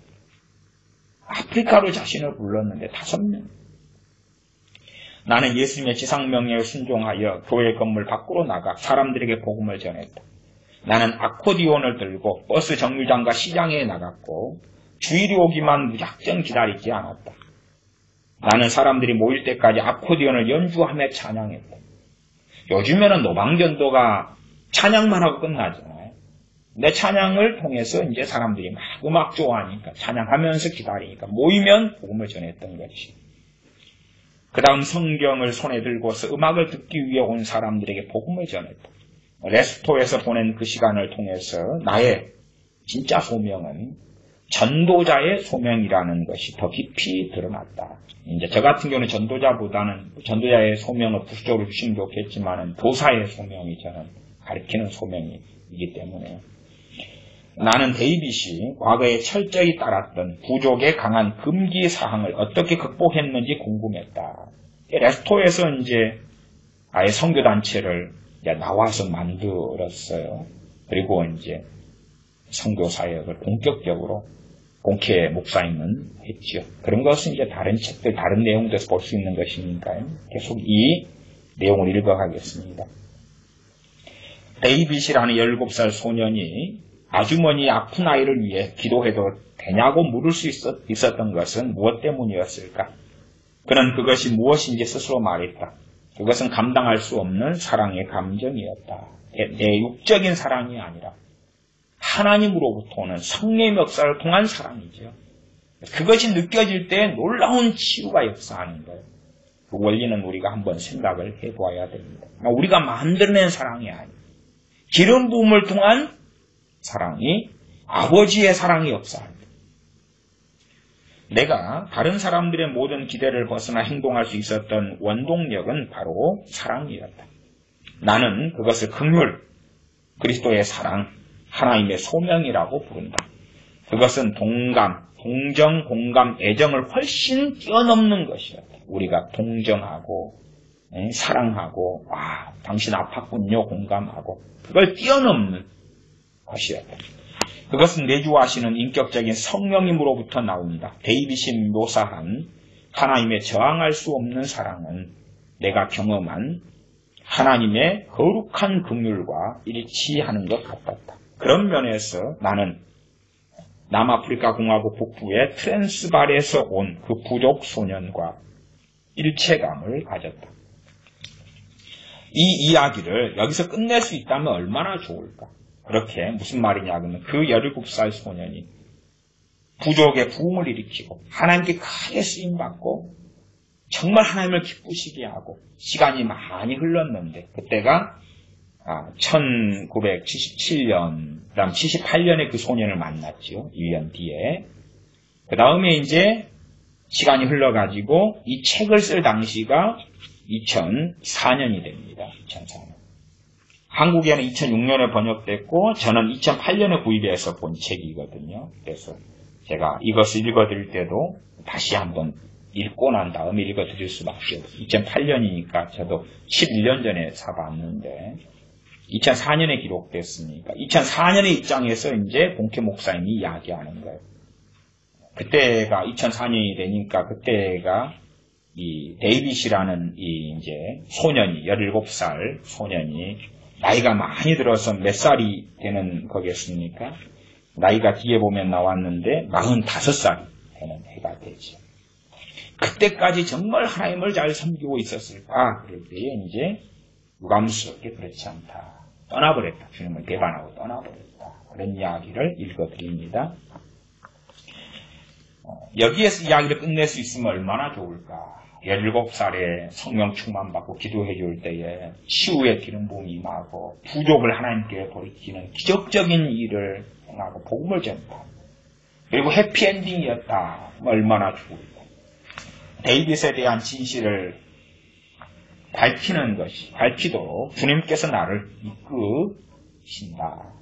아프리카로 자신을 불렀는데 5명. 나는 예수님의 지상명령에 순종하여 교회 건물 밖으로 나가 사람들에게 복음을 전했다. 나는 아코디온을 들고 버스 정류장과 시장에 나갔고 주일이 오기만 무작정 기다리지 않았다. 나는 사람들이 모일 때까지 아코디온을 연주하며 찬양했다. 요즘에는 노방전도가 찬양만 하고 끝나잖아요. 내 찬양을 통해서 이제 사람들이 막 음악 좋아하니까 찬양하면서 기다리니까 모이면 복음을 전했던 것이. 그 다음 성경을 손에 들고서 음악을 듣기 위해 온 사람들에게 복음을 전했다. 레스토에서 보낸 그 시간을 통해서 나의 진짜 소명은 전도자의 소명이라는 것이 더 깊이 드러났다. 이제 저 같은 경우는 전도자보다는 전도자의 소명을 부수적으로 주시면 좋겠지만 도사의 소명이 저는 가리키는 소명이기 때문에 나는 데이빗이 과거에 철저히 따랐던 부족의 강한 금기 사항을 어떻게 극복했는지 궁금했다. 레스토에서 이제 아예 선교단체를 나와서 만들었어요. 그리고 이제 선교 사역을 본격적으로 공회 목사님은 했죠. 그런 것은 이제 다른 책들, 다른 내용들에서 볼 수 있는 것이니까요. 계속 이 내용을 읽어가겠습니다. 데이빗이라는 17살 소년이 아주머니 아픈 아이를 위해 기도해도 되냐고 물을 수 있었던 것은 무엇 때문이었을까? 그는 그것이 무엇인지 스스로 말했다. 그것은 감당할 수 없는 사랑의 감정이었다. 내 육적인 사랑이 아니라 하나님으로부터 오는 성령의 역사를 통한 사랑이죠. 그것이 느껴질 때 놀라운 치유가 역사하는 거예요. 그 원리는 우리가 한번 생각을 해봐야 됩니다. 우리가 만들어낸 사랑이 아니에요. 기름 부음을 통한 사랑이 아버지의 사랑이 역사합니다. 내가 다른 사람들의 모든 기대를 벗어나 행동할 수 있었던 원동력은 바로 사랑이었다. 나는 그것을 긍휼, 그리스도의 사랑, 하나님의 소명이라고 부른다. 그것은 동감, 동정, 공감, 애정을 훨씬 뛰어넘는 것이었다. 우리가 동정하고 사랑하고 당신 아팠군요 공감하고 그걸 뛰어넘는 것이었다. 그것은 내주하시는 인격적인 성령님으로부터 나온다. 데이빗이 묘사한 하나님의 저항할 수 없는 사랑은 내가 경험한 하나님의 거룩한 긍휼과 일치하는 것 같았다. 그런 면에서 나는 남아프리카 공화국 북부의 트랜스발에서 온 그 부족 소년과 일체감을 가졌다. 이 이야기를 여기서 끝낼 수 있다면 얼마나 좋을까? 그렇게 무슨 말이냐 그러면 그 17살 소년이 부족의 부흥을 일으키고 하나님께 크게 쓰임받고 정말 하나님을 기쁘시게 하고 시간이 많이 흘렀는데 그때가 1977년, 그 다음 78년에 그 소년을 만났지요. 1년 뒤에. 그 다음에 이제 시간이 흘러가지고 이 책을 쓸 당시가 2004년이 됩니다. 2004년. 한국에는 2006년에 번역됐고 저는 2008년에 구입해서 본 책이거든요. 그래서 제가 이것을 읽어드릴 때도 다시 한번 읽고 난 다음에 읽어드릴 수밖에 없어요. 2008년이니까 저도 11년 전에 사봤는데 2004년에 기록됐으니까 2004년의 입장에서 이제 본캐 목사님이 이야기하는 거예요. 그때가 2004년이 되니까 그때가 이 데이빗이라는 이 이제 소년이 17살 소년이 나이가 많이 들어서 몇 살이 되는 거겠습니까? 나이가 뒤에 보면 나왔는데 45살이 되는 해가 되죠. 그때까지 정말 하나님을 잘 섬기고 있었을까? 그럴 때에 이제 유감스럽게 그렇지 않다. 떠나버렸다. 주님을 배반하고 떠나버렸다. 그런 이야기를 읽어드립니다. 여기에서 이야기를 끝낼 수 있으면 얼마나 좋을까? 17살에 성령 충만받고 기도해 줄 때에 치유의 기름 부음이 임하고 부족을 하나님께 돌이키는 기적적인 일을 행하고 복음을 전파. 그리고 해피엔딩이었다. 얼마나 좋을까? 데이빗에 대한 진실을 밝히는 것이, 밝히도록 주님께서 나를 이끄신다.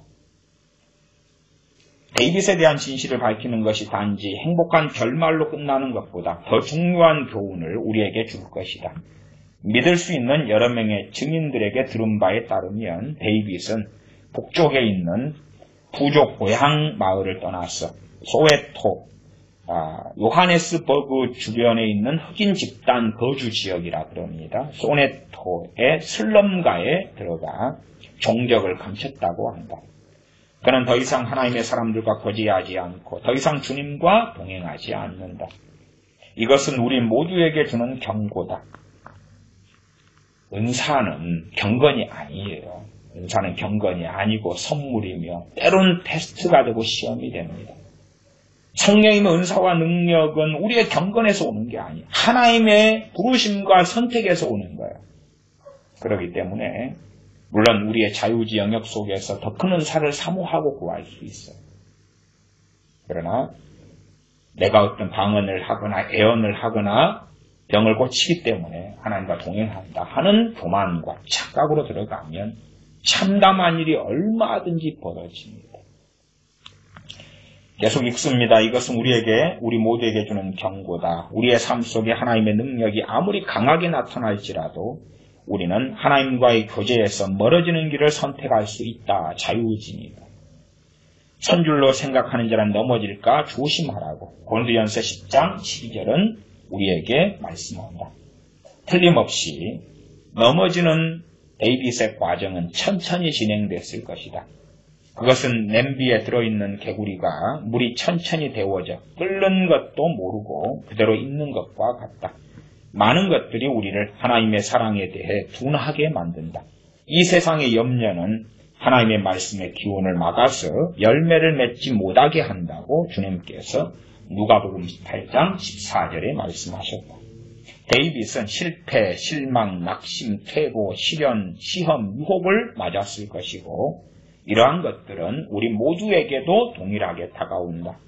데이빗에 대한 진실을 밝히는 것이 단지 행복한 결말로 끝나는 것보다 더 중요한 교훈을 우리에게 줄 것이다. 믿을 수 있는 여러 명의 증인들에게 들은 바에 따르면 데이빗은 북쪽에 있는 부족 고향 마을을 떠나서 소웨토, 요하네스버그 주변에 있는 흑인 집단 거주 지역이라 그럽니다. 소네토의 슬럼가에 들어가 종적을 감췄다고 한다. 그는 더 이상 하나님의 사람들과 거지하지 않고 더 이상 주님과 동행하지 않는다. 이것은 우리 모두에게 주는 경고다. 은사는 경건이 아니에요. 은사는 경건이 아니고 선물이며 때론 테스트가 되고 시험이 됩니다. 성령님의 은사와 능력은 우리의 경건에서 오는 게 아니에요. 하나님의 부르심과 선택에서 오는 거예요. 그렇기 때문에 물론 우리의 자유지 영역 속에서 더 큰 은사를 사모하고 구할 수 있어요. 그러나 내가 어떤 방언을 하거나 애언을 하거나 병을 고치기 때문에 하나님과 동행한다 하는 교만과 착각으로 들어가면 참담한 일이 얼마든지 벌어집니다. 계속 읽습니다. 이것은 우리 모두에게 주는 경고다. 우리의 삶 속에 하나님의 능력이 아무리 강하게 나타날지라도 우리는 하나님과의 교제에서 멀어지는 길을 선택할 수 있다. 자유의지입니다. 선줄로 생각하는 자는 넘어질까 조심하라고 고린도전서 10장 12절은 우리에게 말씀한다. 틀림없이 넘어지는 데이빗의 과정은 천천히 진행됐을 것이다. 그것은 냄비에 들어있는 개구리가 물이 천천히 데워져 끓는 것도 모르고 그대로 있는 것과 같다. 많은 것들이 우리를 하나님의 사랑에 대해 둔하게 만든다. 이 세상의 염려는 하나님의 말씀의 기운을 막아서 열매를 맺지 못하게 한다고 주님께서 누가복음 18장 14절에 말씀하셨다. 데이빗은 실패, 실망, 낙심, 퇴보, 시련, 시험, 유혹을 맞았을 것이고 이러한 것들은 우리 모두에게도 동일하게 다가온다.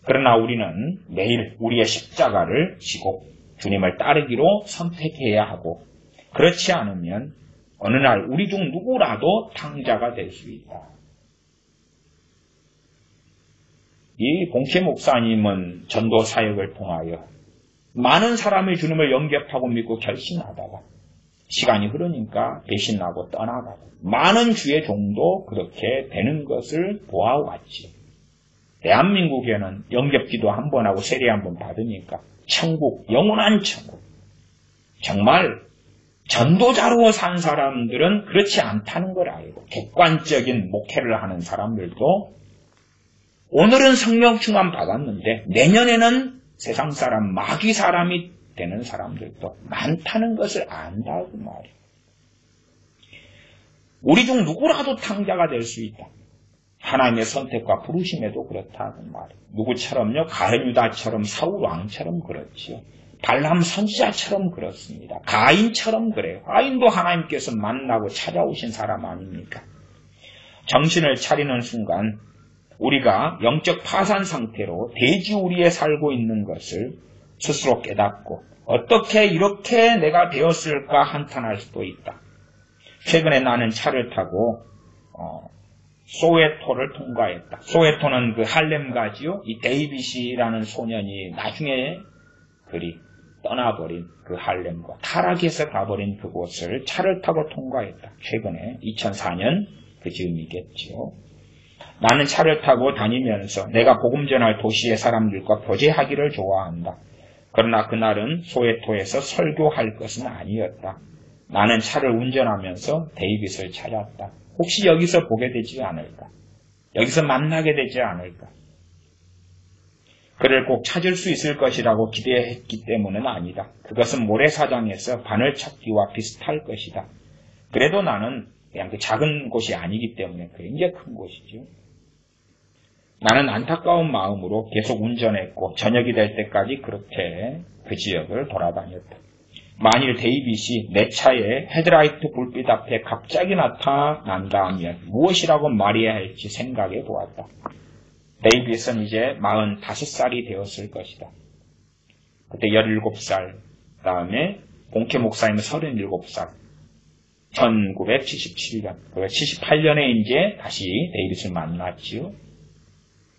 그러나 우리는 매일 우리의 십자가를 지고 주님을 따르기로 선택해야 하고 그렇지 않으면 어느 날 우리 중 누구라도 탕자가 될 수 있다. 이 봉채 목사님은 전도 사역을 통하여 많은 사람이 주님을 영접하고 믿고 결심하다가 시간이 흐르니까 배신하고 떠나가고 많은 주의 종도 그렇게 되는 것을 보아왔지. 대한민국에는 영접기도 한 번 하고 세례 한 번 받으니까 천국, 영원한 천국. 정말 전도자로 산 사람들은 그렇지 않다는 걸 알고 객관적인 목회를 하는 사람들도 오늘은 성령 충만 받았는데 내년에는 세상 사람, 마귀 사람이 되는 사람들도 많다는 것을 안다고 말이에요. 우리 중 누구라도 탕자가 될 수 있다. 하나님의 선택과 부르심에도 그렇다고 말이에요. 누구처럼요? 가룟 유다처럼, 사울 왕처럼 그렇지요. 발람 선지자처럼 그렇습니다. 가인처럼 그래요. 가인도 하나님께서 만나고 찾아오신 사람 아닙니까? 정신을 차리는 순간 우리가 영적 파산 상태로 돼지우리에 살고 있는 것을 스스로 깨닫고 어떻게 이렇게 내가 되었을까 한탄할 수도 있다. 최근에 나는 차를 타고 소웨토를 통과했다. 소웨토는 그 할렘가지요. 이 데이빗이라는 소년이 나중에 그리 떠나버린 그 할렘과 타락해서 가버린 그곳을 차를 타고 통과했다. 최근에 2004년 그 즈음이겠죠. 나는 차를 타고 다니면서 내가 복음 전할 도시의 사람들과 교제하기를 좋아한다. 그러나 그날은 소웨토에서 설교할 것은 아니었다. 나는 차를 운전하면서 데이빗을 찾았다. 혹시 여기서 보게 되지 않을까? 여기서 만나게 되지 않을까? 그를 꼭 찾을 수 있을 것이라고 기대했기 때문은 아니다. 그것은 모래사장에서 바늘 찾기와 비슷할 것이다. 그래도 나는 그냥 그 작은 곳이 아니기 때문에 굉장히 큰 곳이죠. 나는 안타까운 마음으로 계속 운전했고 저녁이 될 때까지 그렇게 그 지역을 돌아다녔다. 만일 데이빗이 내 차에 헤드라이트 불빛 앞에 갑자기 나타난다면 무엇이라고 말해야 할지 생각해 보았다. 데이빗은 이제 45살이 되었을 것이다. 그때 17살, 그 다음에 본캐 목사님은 37살. 1977년, 78년에 이제 다시 데이빗을 만났지요.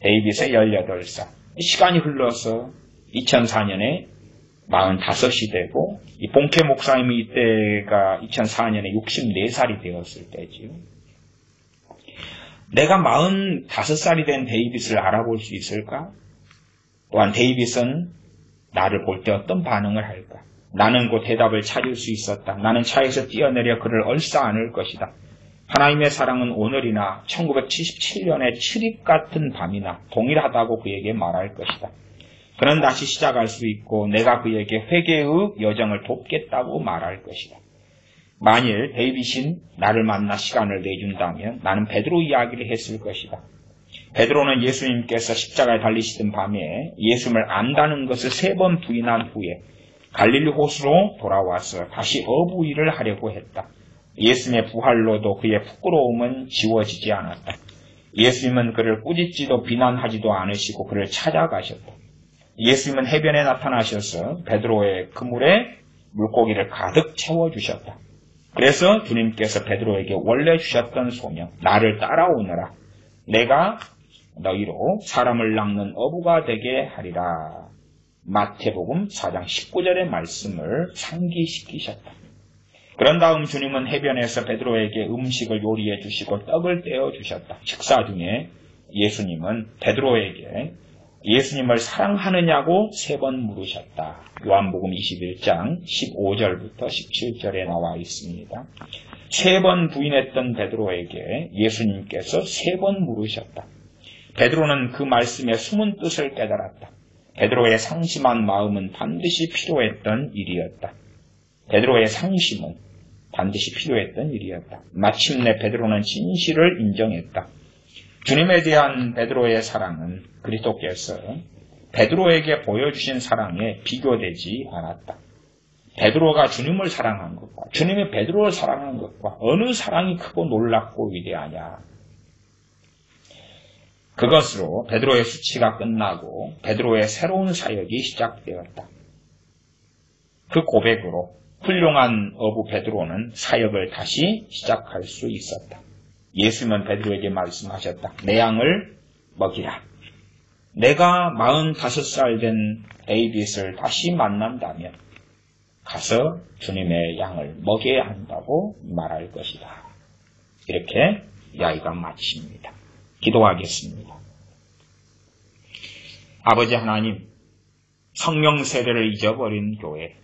데이빗의 18살. 시간이 흘러서 2004년에 45이 되고, 이 본캐 목사님이 이때가 2004년에 64살이 되었을 때지요. 내가 45살이 된 데이빗을 알아볼 수 있을까? 또한 데이빗은 나를 볼 때 어떤 반응을 할까? 나는 그 대답을 찾을 수 있었다. 나는 차에서 뛰어내려 그를 얼싸 안을 것이다. 하나님의 사랑은 오늘이나 1977년의 7일 같은 밤이나 동일하다고 그에게 말할 것이다. 그는 다시 시작할 수 있고 내가 그에게 회개의 여정을 돕겠다고 말할 것이다. 만일 데이빗이 나를 만나 시간을 내준다면 나는 베드로 이야기를 했을 것이다. 베드로는 예수님께서 십자가에 달리시던 밤에 예수님을 안다는 것을 3번 부인한 후에 갈릴리 호수로 돌아와서 다시 어부일을 하려고 했다. 예수님의 부활로도 그의 부끄러움은 지워지지 않았다. 예수님은 그를 꾸짖지도 비난하지도 않으시고 그를 찾아가셨다. 예수님은 해변에 나타나셔서 베드로의 그물에 물고기를 가득 채워주셨다. 그래서 주님께서 베드로에게 원래 주셨던 소명, 나를 따라오너라. 내가 너희로 사람을 낚는 어부가 되게 하리라. 마태복음 4장 19절의 말씀을 상기시키셨다. 그런 다음 주님은 해변에서 베드로에게 음식을 요리해 주시고 떡을 떼어 주셨다. 식사 중에 예수님은 베드로에게 예수님을 사랑하느냐고 3번 물으셨다. 요한복음 21장 15절부터 17절에 나와 있습니다. 3번 부인했던 베드로에게 예수님께서 3번 물으셨다. 베드로는 그 말씀의 숨은 뜻을 깨달았다. 베드로의 상심한 마음은 반드시 필요했던 일이었다. 베드로의 상심은 반드시 필요했던 일이었다. 마침내 베드로는 진실을 인정했다. 주님에 대한 베드로의 사랑은 그리스도께서 베드로에게 보여주신 사랑에 비교되지 않았다. 베드로가 주님을 사랑한 것과 주님이 베드로를 사랑한 것과 어느 사랑이 크고 놀랍고 위대하냐. 그것으로 베드로의 수치가 끝나고 베드로의 새로운 사역이 시작되었다. 그 고백으로 훌륭한 어부 베드로는 사역을 다시 시작할 수 있었다. 예수님은 베드로에게 말씀하셨다. 내 양을 먹이라. 내가 45살 된 데이빗을 다시 만난다면 가서 주님의 양을 먹여야 한다고 말할 것이다. 이렇게 이야기가 마칩니다. 기도하겠습니다. 아버지 하나님, 성령 세례를 잊어버린 교회,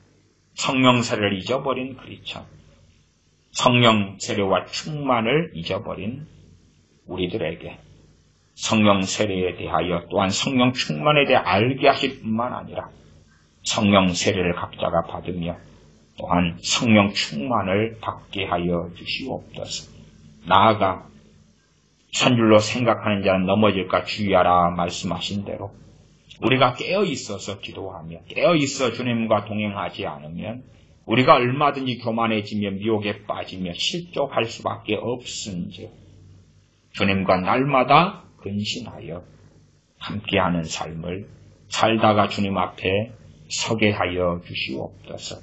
성령 세례를 잊어버린 크리스천, 성령 세례와 충만을 잊어버린 우리들에게 성령 세례에 대하여 또한 성령 충만에 대해 알게 하실 뿐만 아니라 성령 세례를 각자가 받으며 또한 성령 충만을 받게 하여 주시옵소서. 나아가 선줄로 생각하는 자는 넘어질까 주의하라 말씀하신 대로 우리가 깨어있어서 기도하며 깨어있어 주님과 동행하지 않으면 우리가 얼마든지 교만해지며 미혹에 빠지며 실족할 수밖에 없은지 주님과 날마다 근신하여 함께하는 삶을 살다가 주님 앞에 서게 하여 주시옵소서.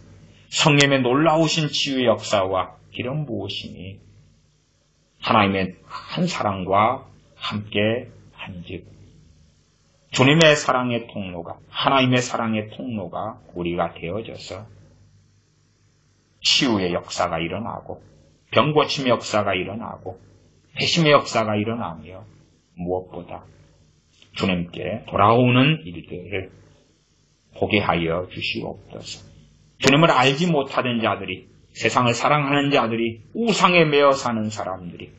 성령의 놀라우신 치유의 역사와 기름 부으심이 하나님의 큰 사랑과 함께 한즉 주님의 사랑의 통로가 하나님의 사랑의 통로가 우리가 되어져서 치유의 역사가 일어나고 병고침의 역사가 일어나고 회심의 역사가 일어나며 무엇보다 주님께 돌아오는 일들을 보게 하여 주시옵소서. 주님을 알지 못하던 자들이 세상을 사랑하는 자들이 우상에 매어 사는 사람들이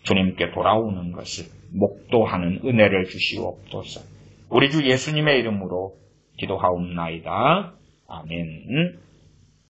주님께 돌아오는 것을 목도하는 은혜를 주시옵소서. 우리 주 예수님의 이름으로 기도하옵나이다. 아멘.